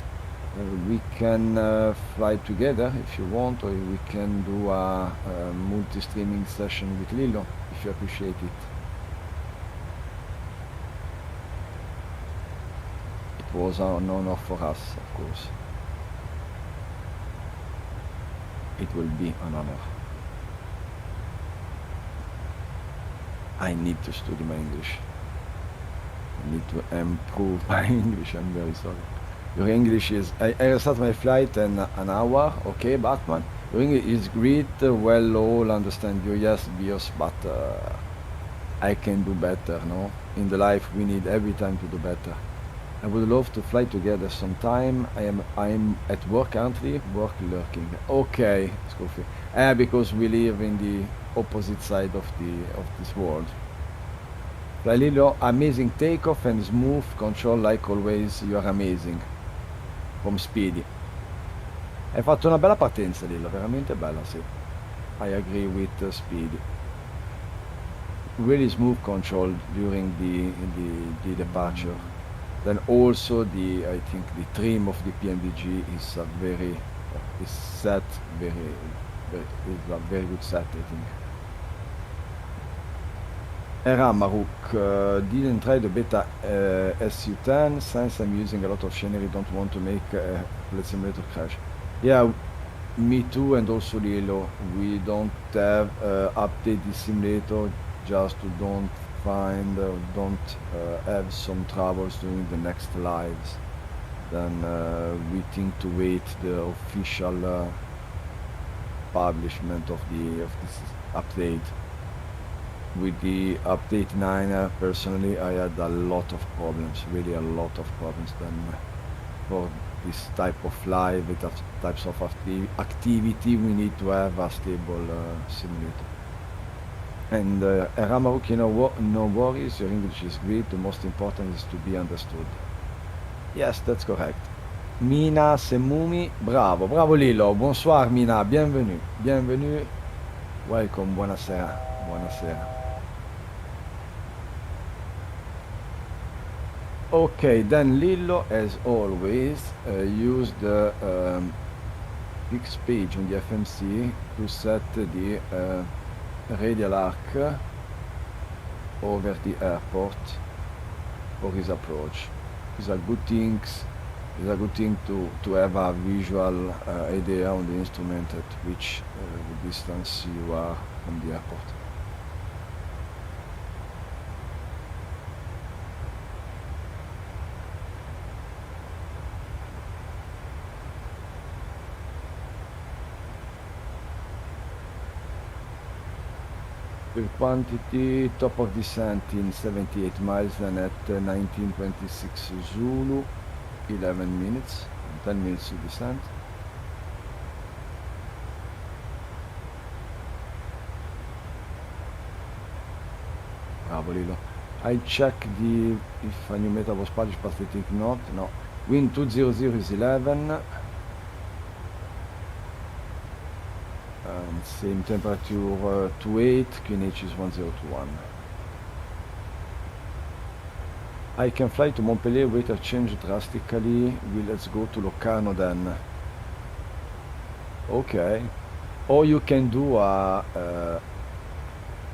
we can fly together if you want, or we can do a multi-streaming session with Lillo if you appreciate it. It was an honor for us, of course. It will be an honor. I need to study my English. I need to improve my English. I'm very sorry. Your English is... I start my flight in an hour. Okay, Batman. Your English is great. Well, all understand you. Yes, BIOS, but I can do better, no? In the life, we need every time to do better. I would love to fly together sometime. I'm at work currently, work lurking. Okay, Scoofy. Because we live in the opposite side of this world. Flylillo, amazing takeoff and smooth control like always. You are amazing. From Speedy. Hai fatto una bella partenza, Lillo, veramente bella, sì. I agree with Speedy. Really smooth control during the departure. Then also I think the trim of the PMDG is a very is a very good set, I think. EHAM Maruk, didn't try the beta SU10 since I'm using a lot of scenery, don't want to make a flight simulator crash. Yeah, me too, and also Lillo, we don't have update the simulator just to don't have some troubles during the next lives. Then we think to wait the official publishment of this update. With the update 9, personally, I had a lot of problems, really a lot of problems. Then for this type of flight, with types of activity, we need to have a stable simulator. And Ramaruk, you know what? No worries, your English is great. The most important is to be understood. Yes, that's correct. Mina Semumi, bravo, bravo Lillo. Bonsoir Mina, bienvenue, bienvenue. Welcome, buonasera, buonasera. Okay, then Lillo, as always, use the fixed page on the FMC to set the radial arc over the airport for his approach. It's a good thing. It's a good thing to have a visual idea on the instrument at which distance you are from the airport. The quantity, top of descent in 78 miles and at 1926 Zulu, 11 minutes, 10 minutes to descent. cavolino. I check if a new meta was published, but I think not. No. Wind 200 is 11. And same temperature 28, QNH is 1021. I can fly to Montpellier, weather changed drastically. Let's go to Locarno then. Okay. Or you can do a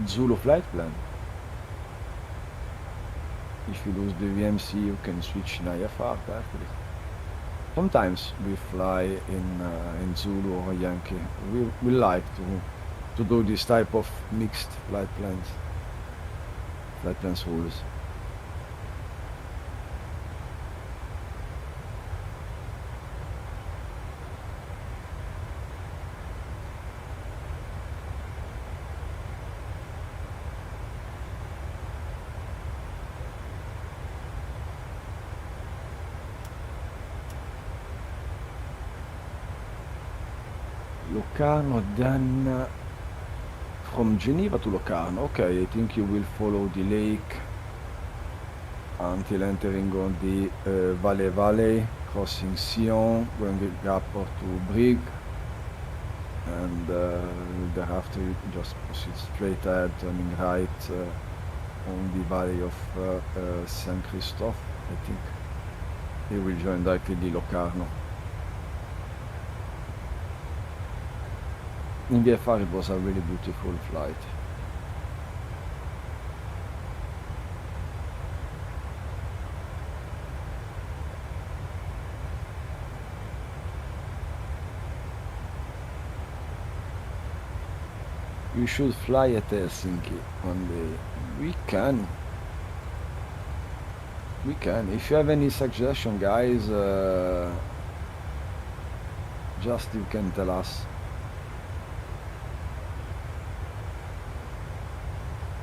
Zulu flight plan. If you lose the VMC, you can switch in IFR perfectly. Sometimes we fly in Zulu or Yankee. We like to do this type of mixed flight plans rules. Locarno, then from Geneva to Locarno. Okay, I think you will follow the lake until entering on the Valley, crossing Sion, going up to Brigue, and thereafter you just proceed straight ahead, turning right on the valley of Saint Christophe. I think you will join directly the Locarno. In the IFR it was a really beautiful flight. You should fly at Helsinki one day. We can. If you have any suggestion, guys, just you can tell us.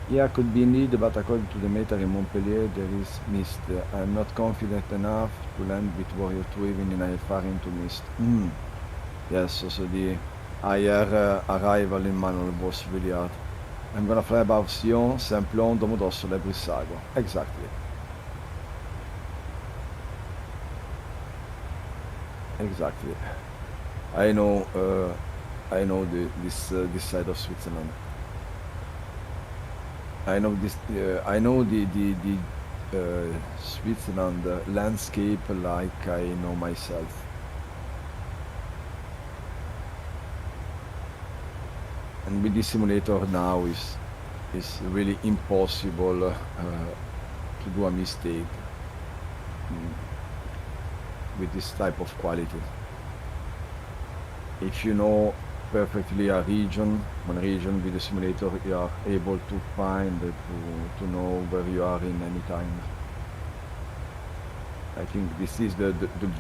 Yeah, could be indeed, but according to the meter in Montpellier, there is mist. I'm not confident enough to land with Warrior 2 even in IFR into mist. Yes, also the IR arrival in Manuel was really hard. I'm gonna fly above Sion, Saint-Plon, Domodossola, Brissago. Exactly. Exactly. I know this side of Switzerland. I know this. I know the Switzerland landscape like I know myself. And with this simulator now is really impossible to do a mistake with this type of quality. If you know perfectly a region with the simulator, you are able to find to know where you are in any time. I think this is the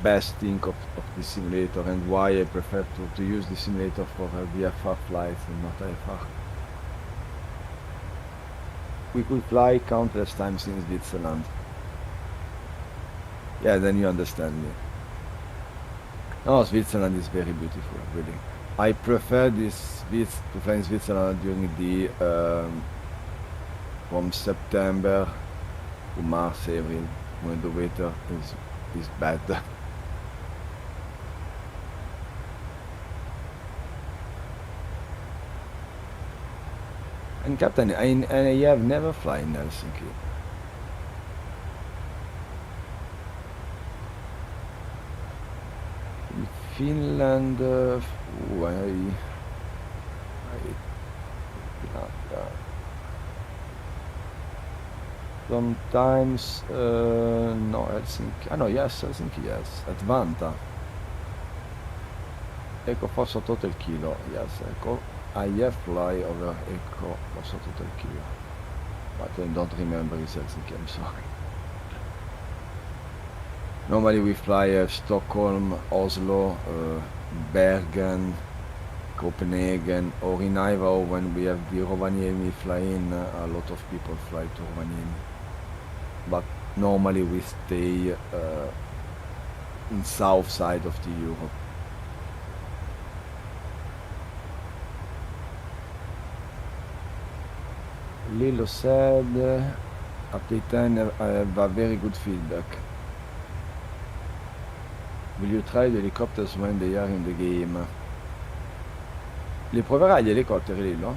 best thing of the simulator, and why I prefer to use the simulator for VFR flights and not IFR. We could fly countless times in Switzerland. Yeah, then you understand me. No, Switzerland is very beautiful, really. I prefer to fly in Switzerland during the from September to March, April, when the weather is bad. And Captain, I have never flown in Helsinki. In Finland, sometimes, no, Helsinki, no, yes, Helsinki, yes, at Vanta. Ecco, forse total kilo, yes, ecco, I have fly over Ecco, forse total kilo, but I don't remember it's Helsinki, I'm sorry. Normally we fly Stockholm, Oslo, Bergen, Copenhagen, or in Heathrow when we have the Rovaniemi fly in, a lot of people fly to Rovaniemi. But normally we stay in south side of the Europe. Lilo said, update 10 have a very good feedback. Will you try the helicopters when they are in the game? Li proverai gli elicotteri, Lilo?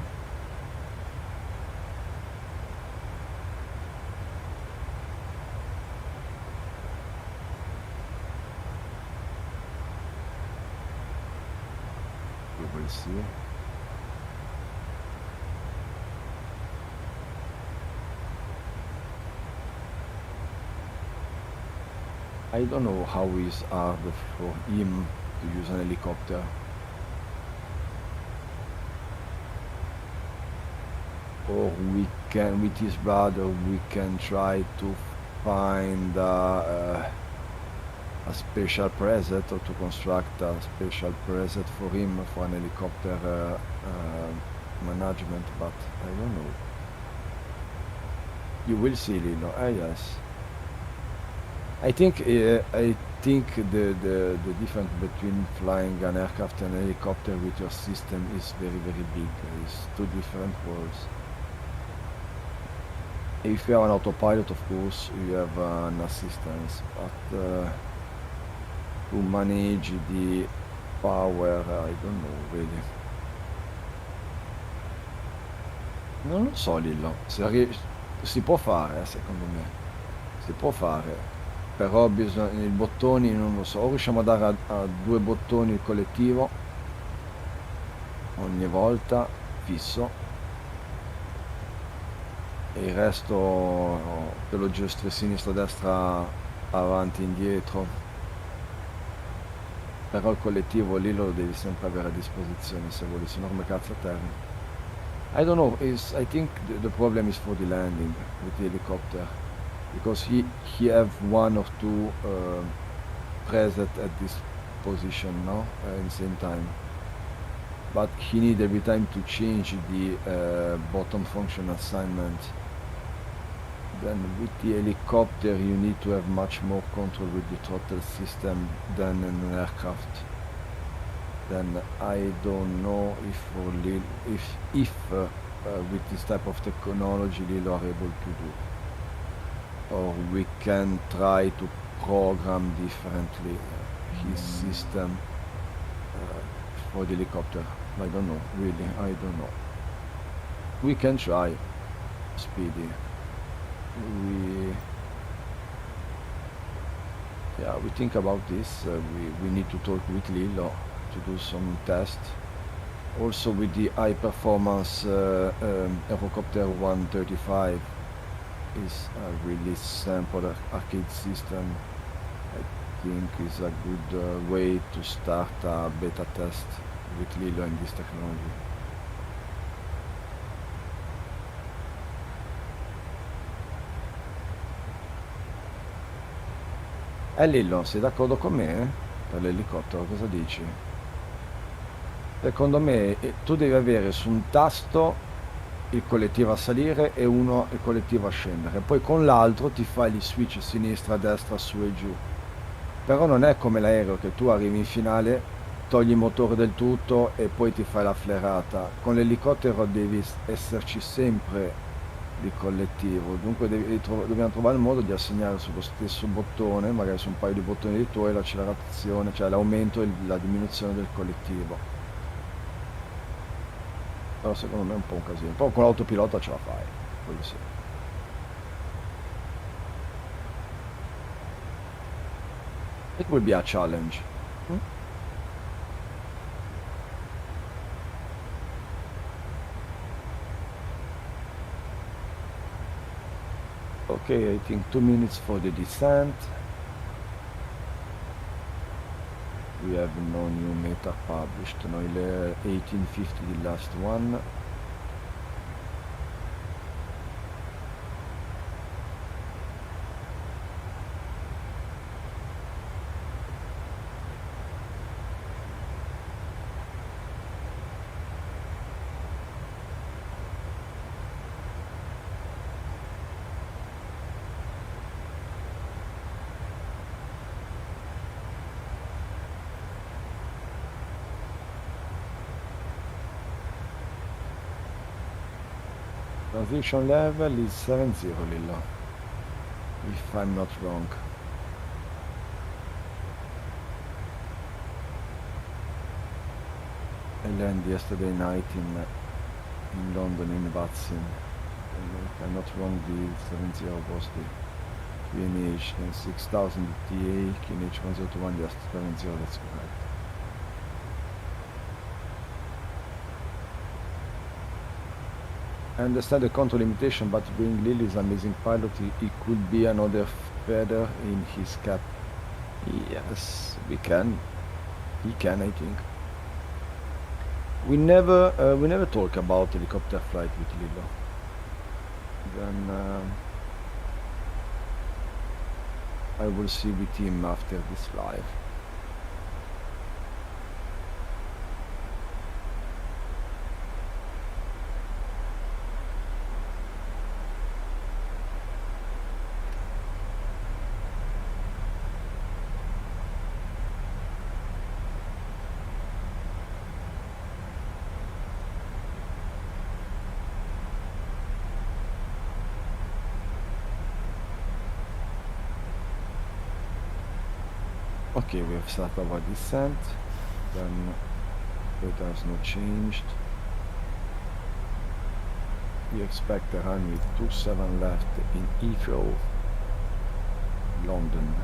We will see. I don't know how it's hard for him to use an helicopter. Or we can, with his brother, we can try to find a special preset, or to construct a special preset for him for an helicopter management, but I don't know. You will see, Lilo. Yes. I think the difference between flying an aircraft and a helicopter with your system is very, very big. It's two different worlds. If you have an autopilot, of course, you have an assistance, but to manage the power, I don't know, really. Non lo so, Lillo, si può fare, secondo me, si può fare. Però bisogna, i bottoni non lo so, o riusciamo a dare a 2 bottoni il collettivo ogni volta, fisso, e il resto te lo gestri sinistra, destra, avanti, indietro. Però il collettivo lì lo devi sempre avere a disposizione se vuoi, se no come cazzo atterri. I don't know, I think the problem is for the landing with the helicopter. Because he have 1 or 2 preset at this position now at the same time, but he need every time to change the bottom function assignment. Then with the helicopter you need to have much more control with the throttle system than in an aircraft. Then I don't know if for with this type of technology Lilo are able to do. Or we can try to program differently his system for the helicopter. I don't know, really, I don't know. We can try, Speedy. We think about this. We need to talk with Lilo to do some tests. Also with the high performance Eurocopter 135. Is a really sample arcade system. I think is a good way to start a beta test with Lilo and this technology. Lilo, sei d'accordo con me per l'elicottero? Cosa dici? Secondo me tu devi avere su un tasto il collettivo a salire e uno il collettivo a scendere, poi con l'altro ti fai gli switch sinistra, destra, su e giù. Però non è come l'aereo che tu arrivi in finale, togli il motore del tutto e poi ti fai la flerata. Con l'elicottero devi esserci sempre di collettivo, dunque dobbiamo trovare il modo di assegnare sullo stesso bottone, magari su un paio di bottoni di tuoi, l'accelerazione, cioè l'aumento e la diminuzione del collettivo. Però secondo me è un po' un casino. Però con l'autopilota ce la fai, quello sì. It will be a challenge. Okay, I think 2 minutes for the descent. We have no new meta published, no, il 1850 the last one. Transition level is 70, Lillo, if I'm not wrong. I landed yesterday night in London in Watson. If I'm not wrong, the 70 was the QNH and 6000 TA, QNH 1021, just 70, that's correct. I understand the control limitation, but being Lily's amazing pilot, he could be another feather in his cap. Yes, we can. He can, I think. We never talk about helicopter flight with Lilo. Then I will see with him after this live. Okay, we have set our descent, then it has not changed. We expect a runway 27 left in Heathrow, London.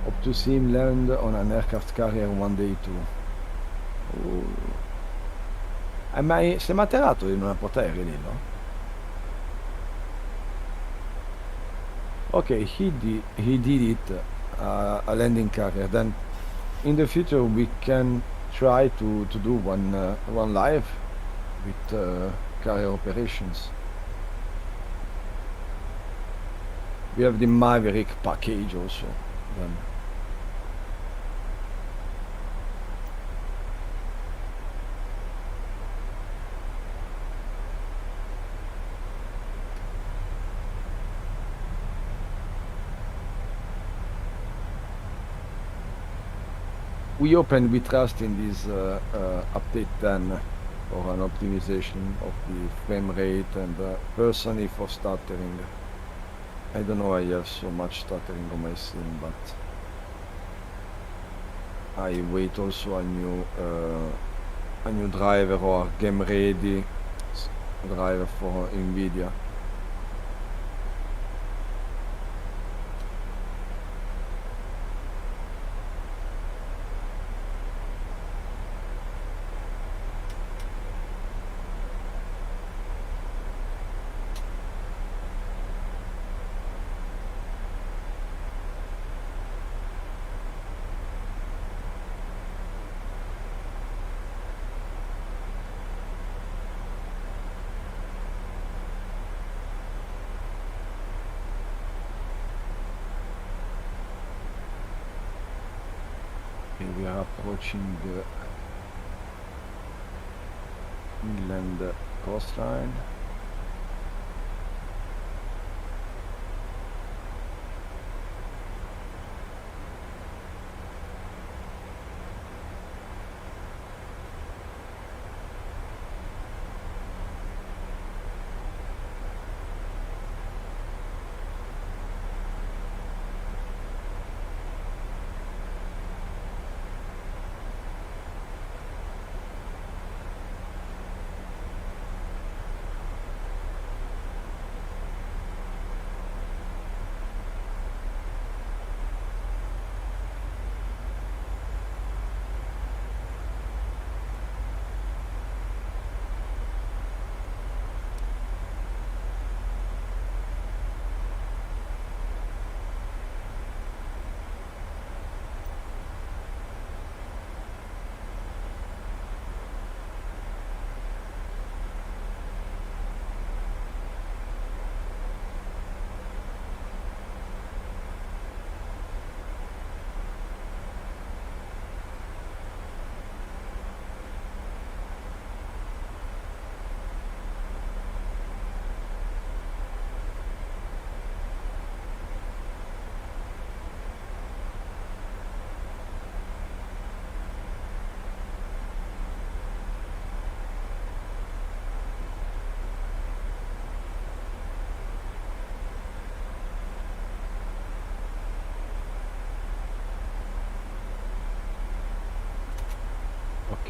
Hope to see him land on an aircraft carrier one day too. Hai mai, sei mai atterrato in una portaerei lì, no? Okay, he did it, a landing carrier. Then in the future we can try to do one live with carrier operations. We have the Maverick package also. Then. We opened with trust in this update 10 for an optimization of the frame rate and personally for stuttering. I don't know, I have so much stuttering on my sim, but I wait also a new driver or game ready driver for NVIDIA. We are approaching the England coastline.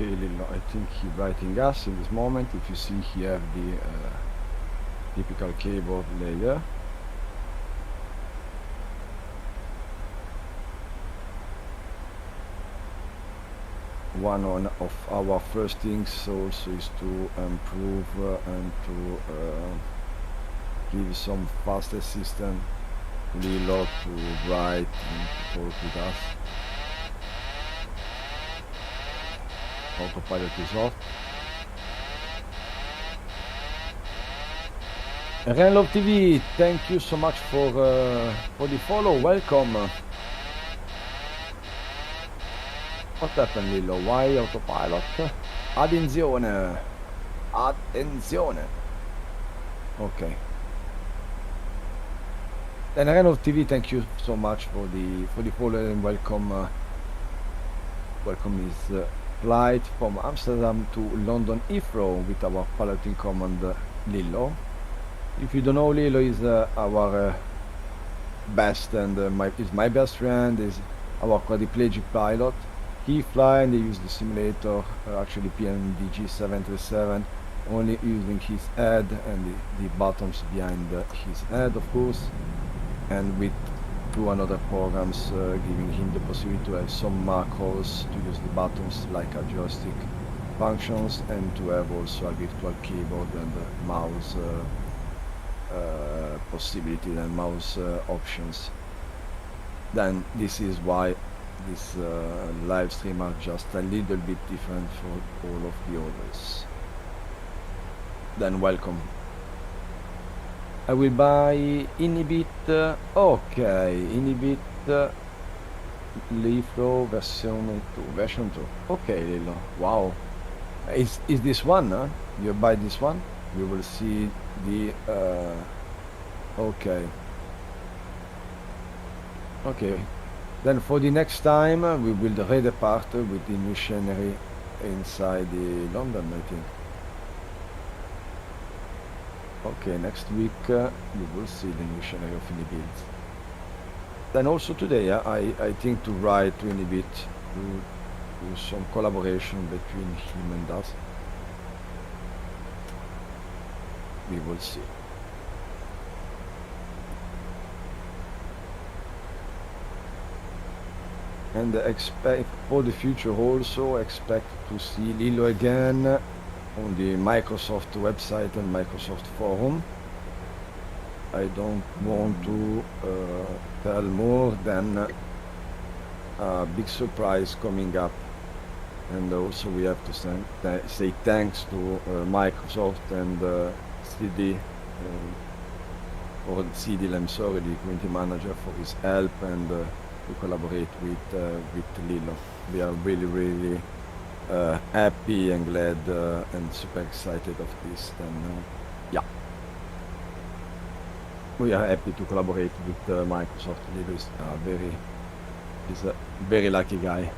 Okay, Lillo, I think he's writing us in this moment. If you see here the typical keyboard layer. One of our first things also is to improve and to give some fast assistant Lillo to write and to talk with us. Autopilot is off. Renlove TV, thank you so much for the follow. Welcome. What happened, Lillo? Why autopilot? Attenzione. Attenzione. Okay. Then Renlove TV, thank you so much for the follow and welcome. Welcome his flight from Amsterdam to London Heathrow with our pilot in command Lillo. If you don't know, Lillo is our best and is my best friend, is our quadriplegic pilot. He fly and they use the simulator, actually PMDG 737, only using his head and the buttons behind his head, of course, and with two another programs giving him the possibility to have some macros to use the buttons like a joystick functions and to have also a virtual keyboard and mouse possibilities and mouse options. Then this is why this live stream are just a little bit different for all of the others. Then welcome. I will buy Inhibit. Okay, Inhibit Heathrow version 2. Okay, Lillo. Wow. Is this one? Huh? You buy this one? You will see the. Okay. Okay. Then for the next time we will redepart with the new scenery inside the London, I think. Okay, next week you will see the new scenery of Inhibit. Then also today I think to write to Inhibit to do some collaboration between him and us. We will see. And expect for the future also expect to see Lillo again on the Microsoft website and Microsoft forum. I don't want to tell more than a big surprise coming up, and also we have to say thanks to Microsoft and CD or CDL, I'm sorry, the community manager, for his help and to collaborate with Lillo. We are really happy and glad and super excited of this. And yeah, we are happy to collaborate with Microsoft. Lillo is a very lucky guy.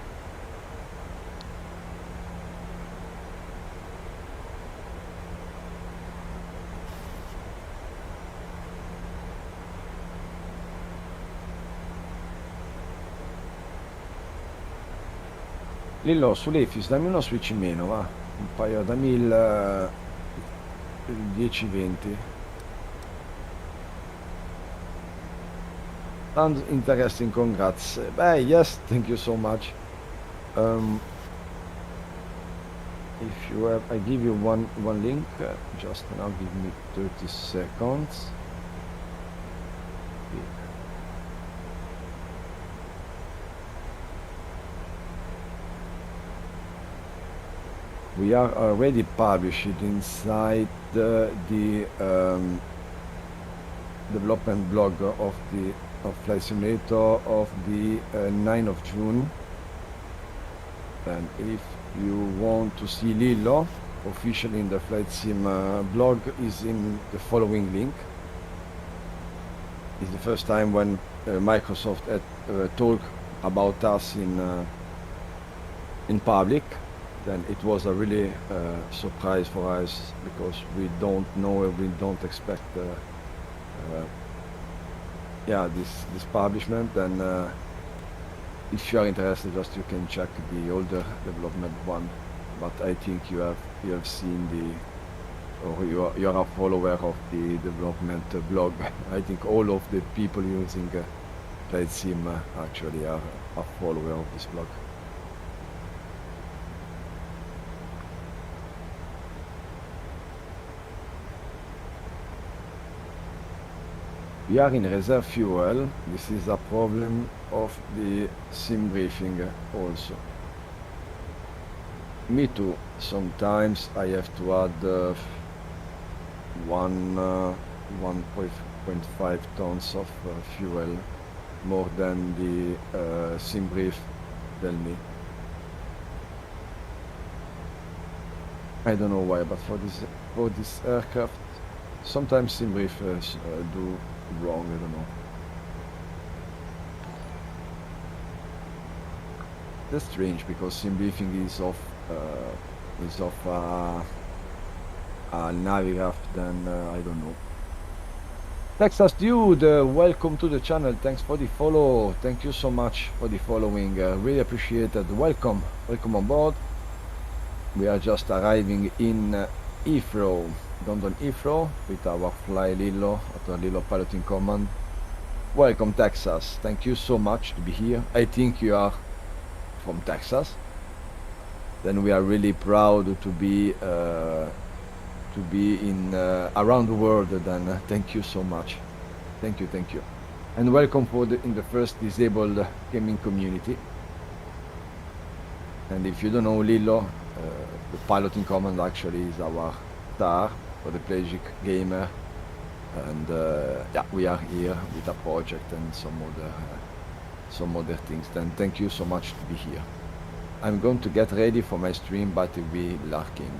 Lillo, sull'Efis dammi uno switch in meno, va? Un paio, dammi il 10-20. Sounds interesting, congrats. Beh, yes, thank you so much. If you have, I give you one link, just now give me 30 seconds. We are already published inside the development blog of Flight Simulator of the 9th of June. And if you want to see Lillo officially in the Flight Sim blog, is in the following link. It's the first time when Microsoft had talked about us in public. Then it was a really surprise for us because we don't know, we don't expect this publishment. And if you are interested, just you can check the older development one but I think you have seen or you are a follower of the development blog. I think all of the people using Flight Sim actually are a follower of this blog. We are in reserve fuel. This is a problem of the sim briefing also. Me too. Sometimes I have to add 1.5 tons of fuel more than the sim brief tell me. I don't know why, but for this aircraft, sometimes sim briefers do wrong. I don't know. That's strange because sim briefing is of a Navigraph, then I don't know. Texas dude, welcome to the channel. Thanks for the follow. Thank you so much for the following. Really appreciated. Welcome on board. We are just arriving in Heathrow, London Heathrow, with our Flylillo at our Lillo piloting command. Welcome Texas. Thank you so much to be here. I think you are from Texas. Then we are really proud to be in around the world. Then thank you so much. Thank you, and welcome in the first disabled gaming community. And if you don't know Lillo, the piloting command actually is our star for the Quadriplegic gamer, and yeah, we are here with a project and some other things. Then thank you so much to be here. I'm going to get ready for my stream, but it will be lurking.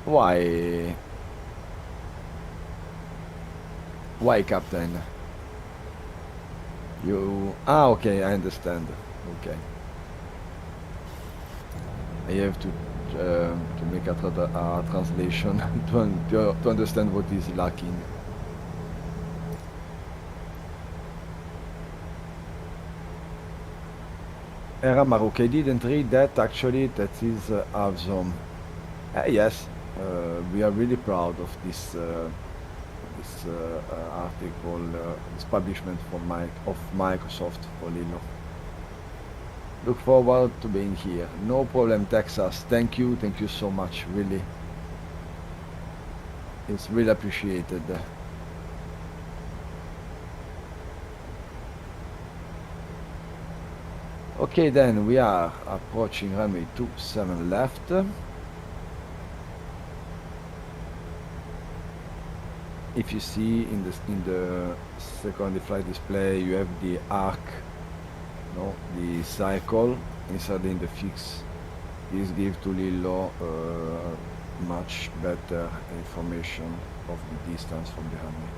Why, Captain? You... okay, I understand. Okay. I have to make a translation to understand what is lacking. Maruk, I didn't read that actually. That is awesome. Yes, we are really proud of this article, this publishment of Microsoft for Lillo. Look forward to being here. No problem, Texas. Thank you so much. Really, it's really appreciated. Okay, then we are approaching runway 27 left. If you see in the second flight display, you have the arc, no, the cycle inside in the fix. This gives to Lillo much better information of the distance from the runway.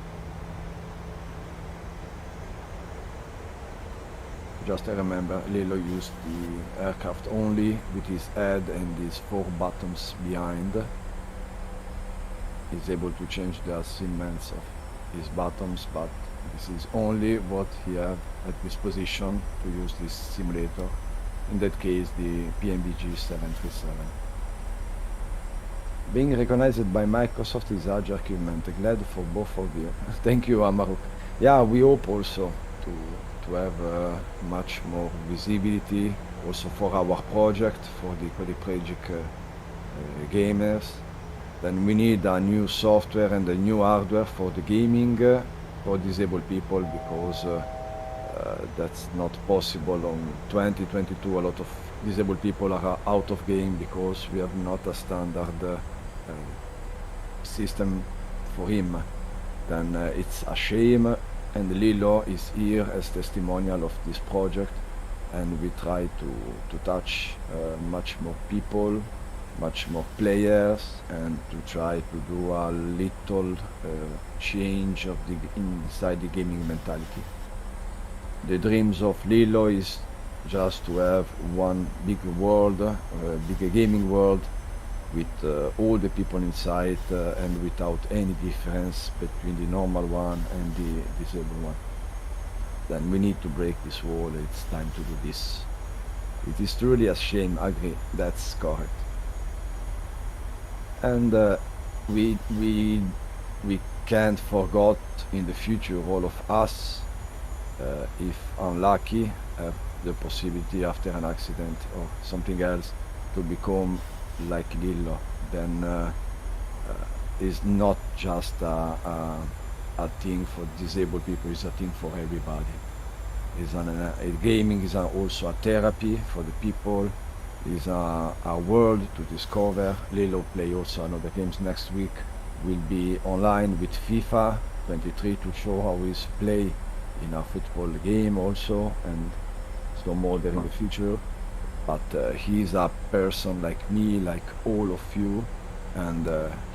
Just remember, Lillo used the aircraft only with his head and these 4 buttons behind. He's able to change the assignments of his buttons, but this is only what he has at disposition to use this simulator. In that case, the PMDG 737. Being recognized by Microsoft is large achievement. Glad for both of you. Thank you, Amaruk. Yeah, we hope also to have much more visibility also for our project, for the Quadriplegic gamers. Then we need a new software and a new hardware for the gaming for disabled people, because that's not possible on 2022. A lot of disabled people are out of game because we have not a standard system for him. Then it's a shame, and Lillo is here as testimonial of this project, and we try to touch much more people, much more players, and to try to do a little change of inside the gaming mentality. The dreams of Lillo is just to have one big world, big gaming world, with all the people inside and without any difference between the normal one and the disabled one. Then we need to break this wall. It's time to do this. It is truly a shame. Agree. That's correct. And we can't forget in the future all of us, if unlucky, have the possibility after an accident or something else to become like Lillo. Then it's not just a thing for disabled people, it's a thing for everybody. Gaming is also a therapy for the people, is a world to discover. Lilo play also another games next week, will be online with FIFA 23 to show how he's play in a football game also, and so more there in the future. But he's a person like me, like all of you, and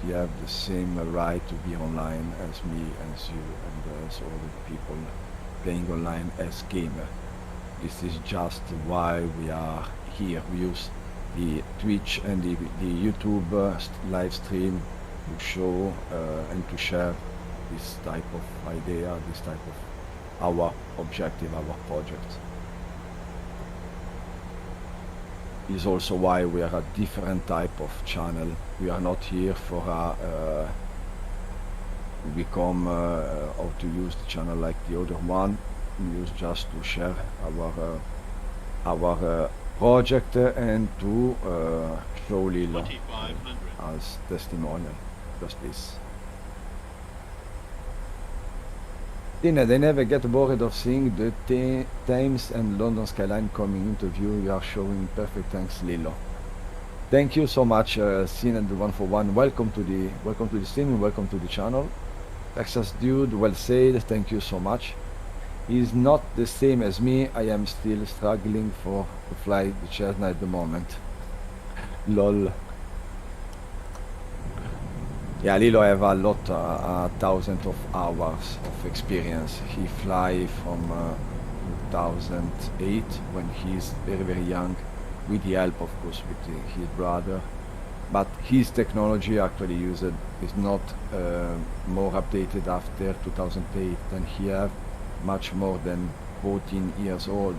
he have the same right to be online as me, as you, and as all the people playing online as gamer. This is just why we are here. We use the Twitch and the YouTube live stream to show and to share this type of idea, this type of our objective, our project. Is also why we are a different type of channel. We are not here for a become or to use the channel like the other one. We use just to share our project and to show Lilo 2500. as testimonial. Just this. Tina, they never get bored of seeing the Thames and London skyline coming into view. You are showing perfect. Thanks, Lilo. Thank you so much, Sin and the 141. Welcome to the stream. Welcome to the channel. Texas dude, well said. Thank you so much. He's not the same as me. I am still struggling to fly the Cessna at the moment. Lol. Yeah, Lilo have a lot, thousands of hours of experience. He fly from 2008 when he's very, very young, with the help, of course, with his brother. But his technology actually used is not more updated after 2008 than he have, much more than 14 years old,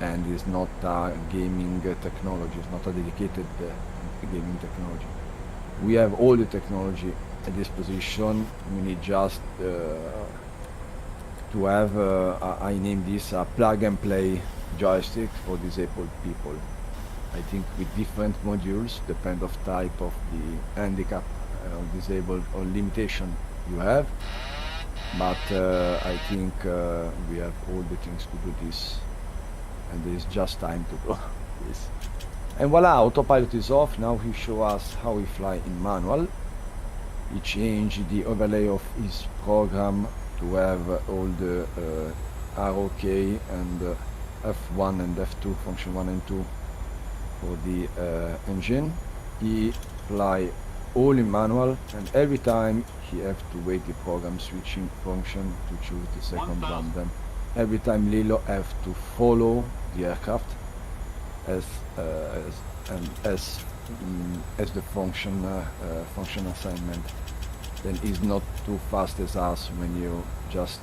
and is not a gaming technology. It's not a dedicated gaming technology. We have all the technology at disposition. We need just to have, I name this a plug and play joystick for disabled people. I think with different modules, depend of type of the handicap, disabled or limitation you have. But I think we have all the things to do this, and there is just time to do this. And voila, autopilot is off. Now he show us how we fly in manual. He changed the overlay of his program to have all the ROK and F1 and F2, function 1 and 2 for the engine. He fly all in manual, and every time he have to wait the program switching function to choose the second one. Then every time Lilo have to follow the aircraft as the function assignment. Then is not too fast as us when you just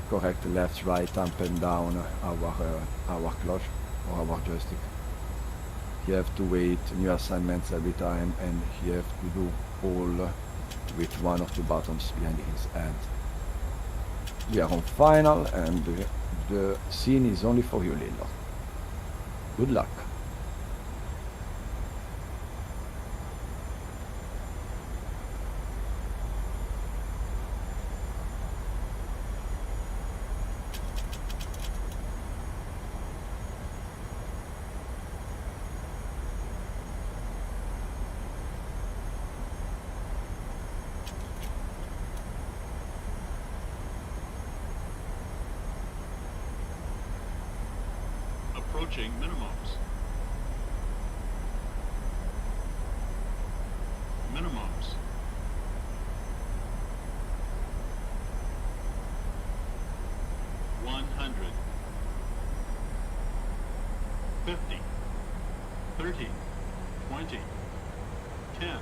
correct left, right, up and down our clutch or our joystick. You have to wait new assignments every time, and you have to do all with one of the buttons behind his head. We are on final, and the scene is only for you, Lilo. Good luck. Approaching minimums. Minimums. $100. 50. 30. 20. 10.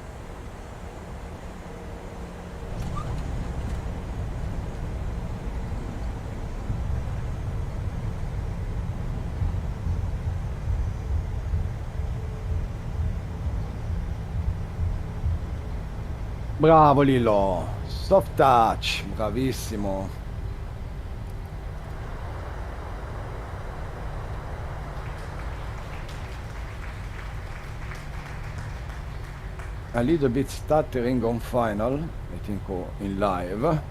Bravo Lillo, soft touch, bravissimo. A little bit stuttering on final, I think in live.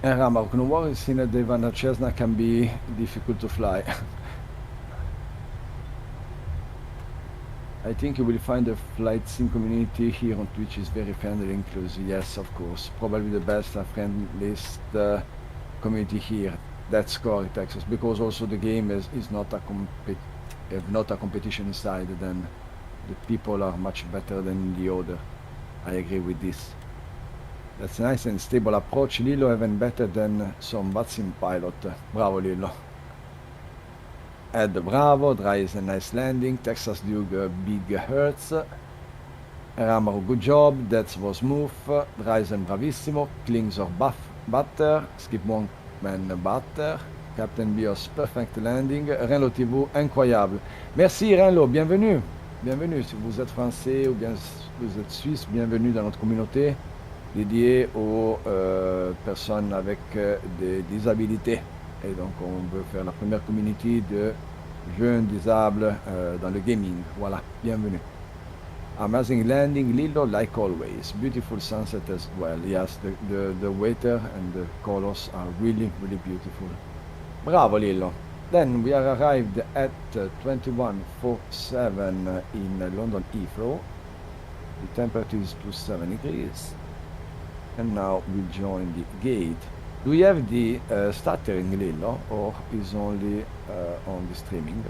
And Ramark, no worries, in the Ivana Cessna can be difficult to fly. I think you will find the flight sim community here on Twitch is very friendly and inclusive. Yes, of course. Probably the best and friendliest community here. That's correct, Texas. Because also the game is not a competition inside. Then the people are much better than the other. I agree with this. That's a nice and stable approach. Lillo even better than some Vatsim pilot. Bravo Lillo. Ed bravo, Dry is a nice landing, Texas Duke big hurts, Ramaro good job, that was smooth, Dryzen bravissimo, Klingsor butter, Skip Monkman butter, Captain Bios perfect landing, Renlo TV incroyable. Merci Renlo, bienvenue, bienvenue, si vous êtes français ou bien vous êtes suisse, bienvenue dans notre communauté dédiée aux personnes avec des disabilités. Et donc on veut faire la première community de jeunes disables dans le gaming. Voilà, bienvenue. Amazing landing, Lillo, like always. Beautiful sunset as well. Yes, the weather and the colors are really, really beautiful. Bravo Lillo. Then we are arrived at 21:47 in London Heathrow. The temperature is +7 degrees. And now we join the gate. Do you have the stuttering Lillo or is only on the streaming?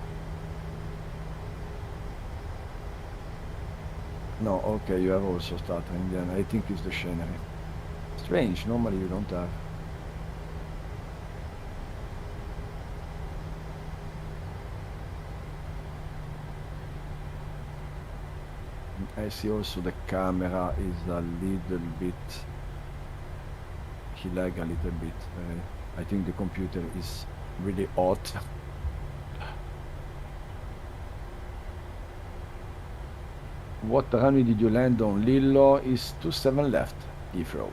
No, okay, you have also stuttering then. I think it's the scenery. Strange, normally you don't have. I see also the camera is a little bit, he lag a little bit. I think the computer is really hot. What runway did you land on? Lillo is 27 left, Heathrow.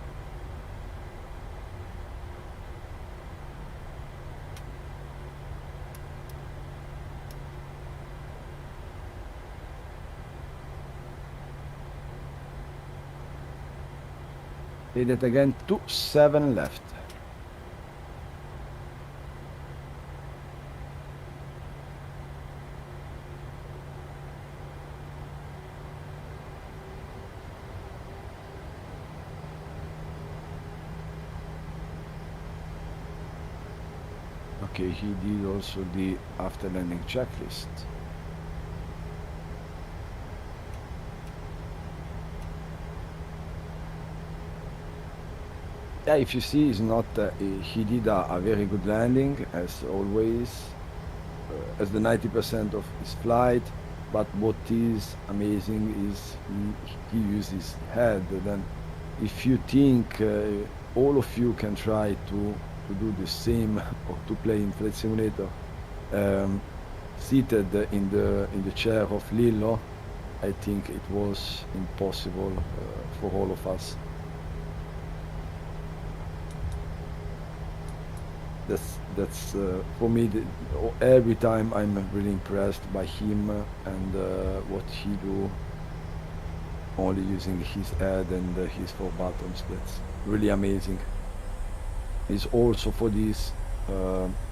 Say that again, 27 left. Okay, he did also the after landing checklist. Yeah, if you see, it's not. He did a very good landing, as always, as the 90% of his flight. But what is amazing is he uses his head. Then, if you think all of you can try to do the same or to play in Flight Simulator, seated in the chair of Lillo, I think it was impossible for all of us. That's for me. Every time I'm really impressed by him and what he do, only using his head and his 4 buttons. That's really amazing. Is also for this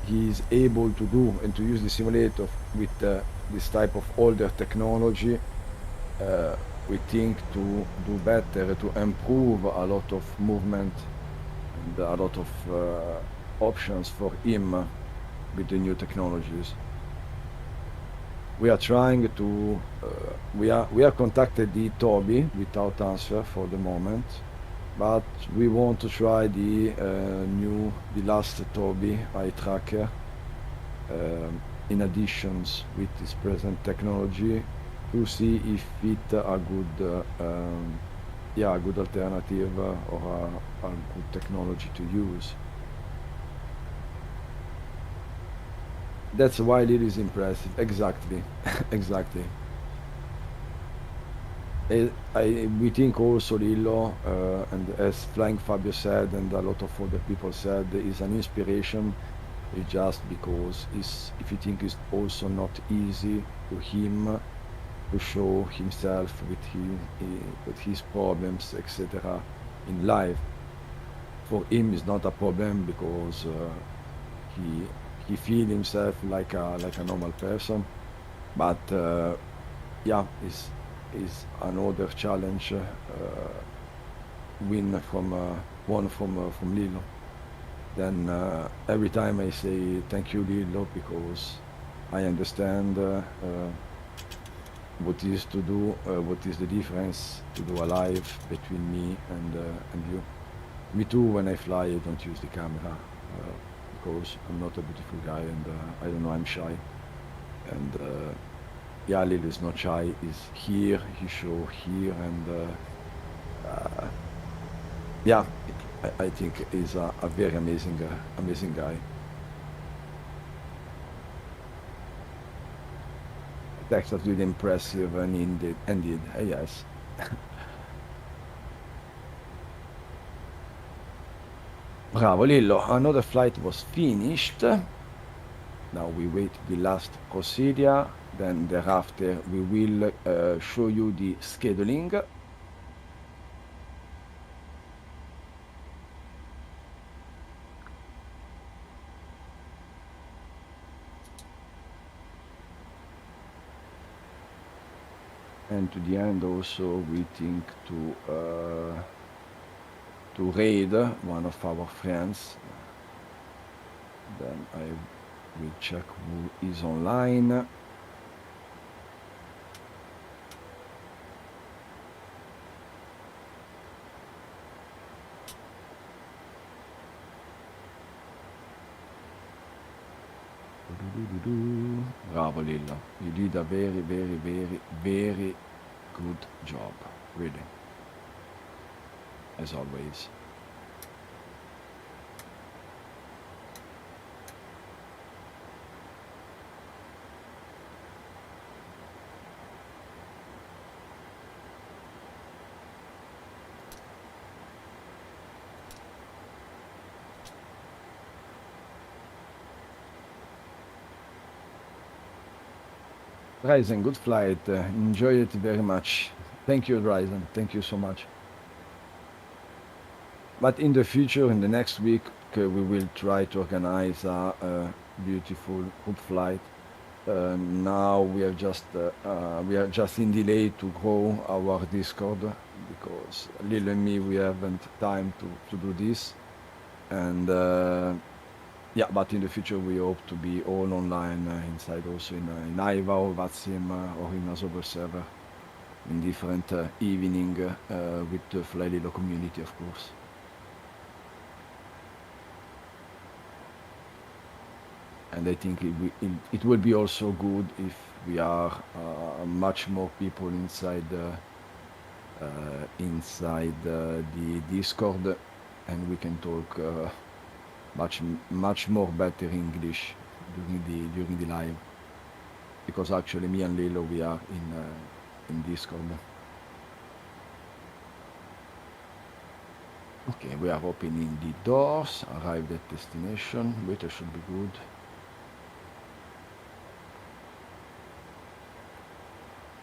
he is able to do and to use the simulator with this type of older technology. We think to do better, to improve a lot of movement and a lot of options for him with the new technologies. We are trying to we are contacted the Toby without answer for the moment, but we want to try the last Toby eye tracker in additions with this present technology to see if it a good a good alternative or a good technology to use. That's why it is impressive. Exactly. Exactly. We think also Lillo, and as Flying Fabio said, and a lot of other people said, is an inspiration. It's just because if you think it's also not easy to him to show himself with his problems, etc. in life. For him, it's not a problem because he feel himself like a normal person, but yeah, is another challenge win from one from Lillo. Then every time I say thank you, Lillo, because I understand what is to do, what is the difference to do a live between me and you. Me too. When I fly, I don't use the camera because I'm not a beautiful guy, and I don't know, I'm shy. And yeah, Lillo is not shy. He's here. He show here, and yeah, I think he's a very amazing guy. Texas really impressive, and indeed, yes. Bravo, Lillo. Another flight was finished. Now we wait the last procedure. Then thereafter we will show you the scheduling. And to the end also we think to raid one of our friends. Then I will check who is online. Bravo Lillo, you did a very good job, really, as always. Ryzen, good flight. Enjoy it very much. Thank you, Ryzen. Thank you so much. But in the future, in the next week, we will try to organize a beautiful group flight. Now we are just in delay to grow our Discord because Lil and me we haven't time to do this, and yeah, but in the future we hope to be all online inside also in IVA or Vatsim or in a Zobel server in different evening with the Flylillo community, of course. And I think it will be also good if we are much more people inside the Discord, and we can talk much more better English during the live, because actually me and Lilo we are in Discord. Okay, we are opening the doors. Arrived at destination. Waiter should be good.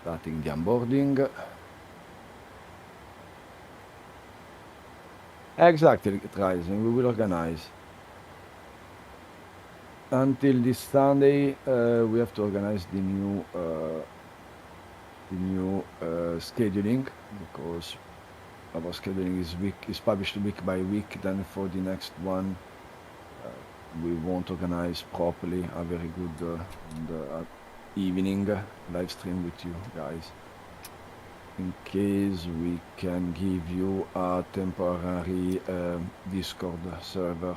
Starting the onboarding. Exactly, Rising. We will organize. Until this Sunday, we have to organize the new scheduling, because our scheduling is published week by week. Then for the next one, we won't organize properly a very good evening live stream with you guys. In case we can give you a temporary Discord server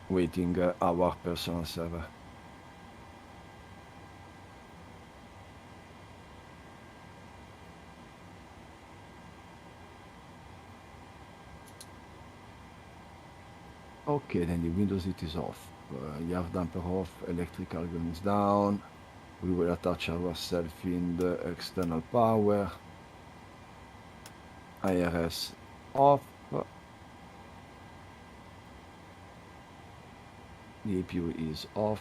waiting our personal server. Okay, then the window seat is off. Yacht damper off, electrical gun is down. We will attach ourselves in the external power. IRS off. The APU is off.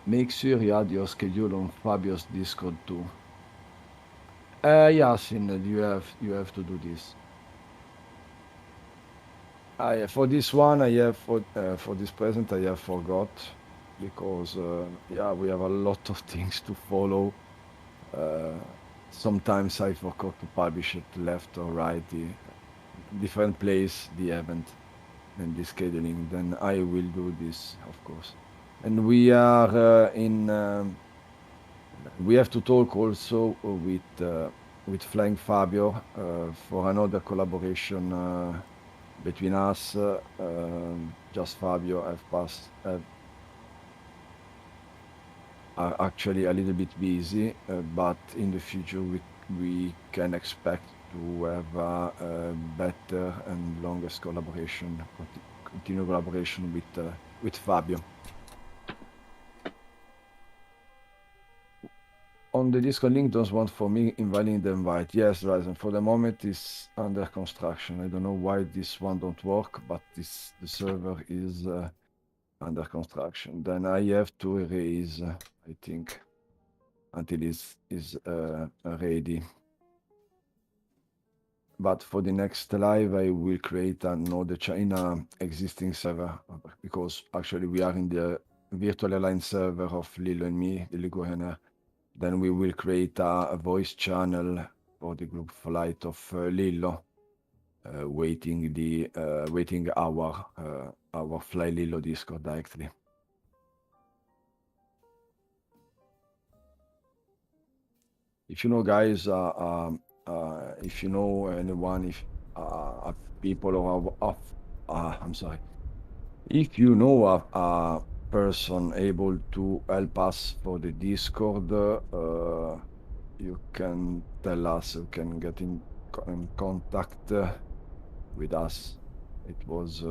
Make sure you add your schedule on Fabio's Discord too. Yasin, you have to do this. For this one, I have for this present, I have forgot because yeah, we have a lot of things to follow. Sometimes I forgot to publish it left or right, the different place, the event, and the scheduling. Then I will do this, of course. And we are we have to talk also with Flying Fabio for another collaboration between us. Just Fabio are actually a little bit busy, but in the future we can expect to have a better and longest collaboration, continue collaboration with Fabio. On the Discord link, those want for me invalid the invite. Yes, Ryzen. For the moment, it's under construction. I don't know why this one don't work, but the server is under construction. Then I have to erase, I think, until it is ready. But for the next live, I will create another China existing server because actually we are in the virtual airline server of Lilo and me, the Ligurian. Then we will create a voice channel for the group flight of Lillo, waiting our Flylillo Discord directly. If you know, guys, if you know anyone, if people I'm sorry, if you know a person able to help us for the Discord, you can tell us, you can get in contact with us. It was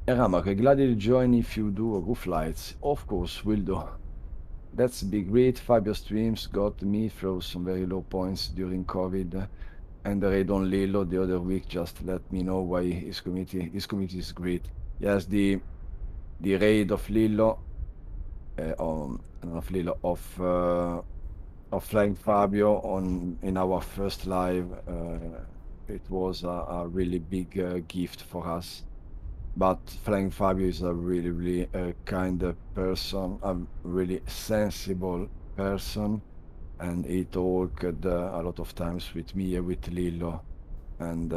Erama, glad to join if you do roof flights. Of course, will do. That's be great. Fabio streams got me through some very low points during COVID. And the raid on Lilo the other week just let me know why his community is great. Yes, the raid of Lilo, of Flying Fabio in our first live. It was a really big gift for us. But Flying Fabio is a really kind person, a really sensible person, and he talked a lot of times with me, with Lilo, and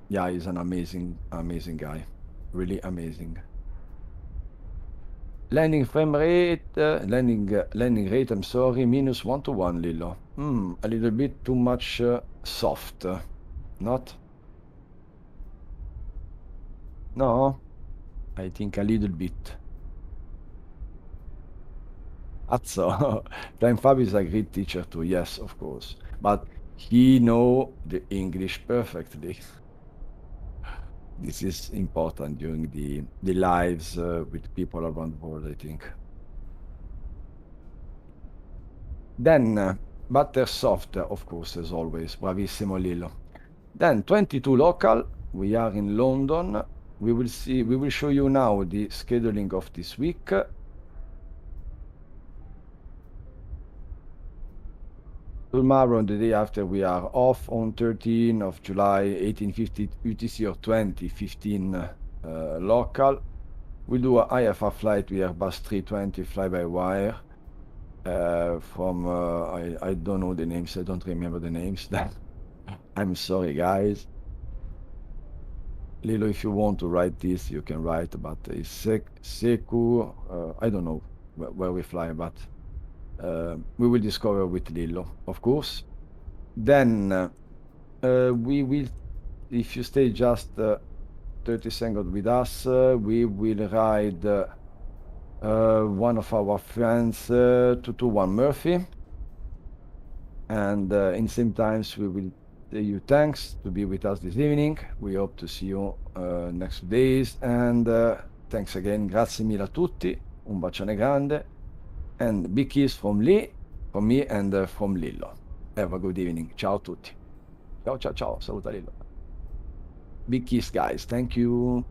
yeah, he's an amazing guy, really amazing. Landing frame rate, landing rate, I'm sorry, -1 to 1, Lilo. A little bit too much soft, not? No, I think a little bit. Azzo, Flying Fabio is a great teacher too, yes, of course, but he know the English perfectly. This is important during the lives with people around the world, I think. Then Buttersoft, of course, as always. Bravissimo Lillo. Then 22 local. We are in London. We will show you now the scheduling of this week. Tomorrow and the day after we are off on 13 of July, 1850 UTC or 2015 local. We'll do a IFR flight with Airbus 320 fly-by-wire from, I don't know the names, I don't remember the names. I'm sorry, guys. Lilo, if you want to write this, you can write, but it's Seku, I don't know where we fly, but we will discover with Lilo, of course. Then we will, if you stay just 30 seconds with us, we will ride one of our friends, 221 Murphy, and in same times we will you thanks to be with us this evening. We hope to see you next days. And thanks again. Grazie mille a tutti. Un bacione grande. And big kiss from Lee, from me, and from Lillo. Have a good evening. Ciao a tutti. Ciao, ciao, ciao. Saluta Lillo. Big kiss, guys. Thank you.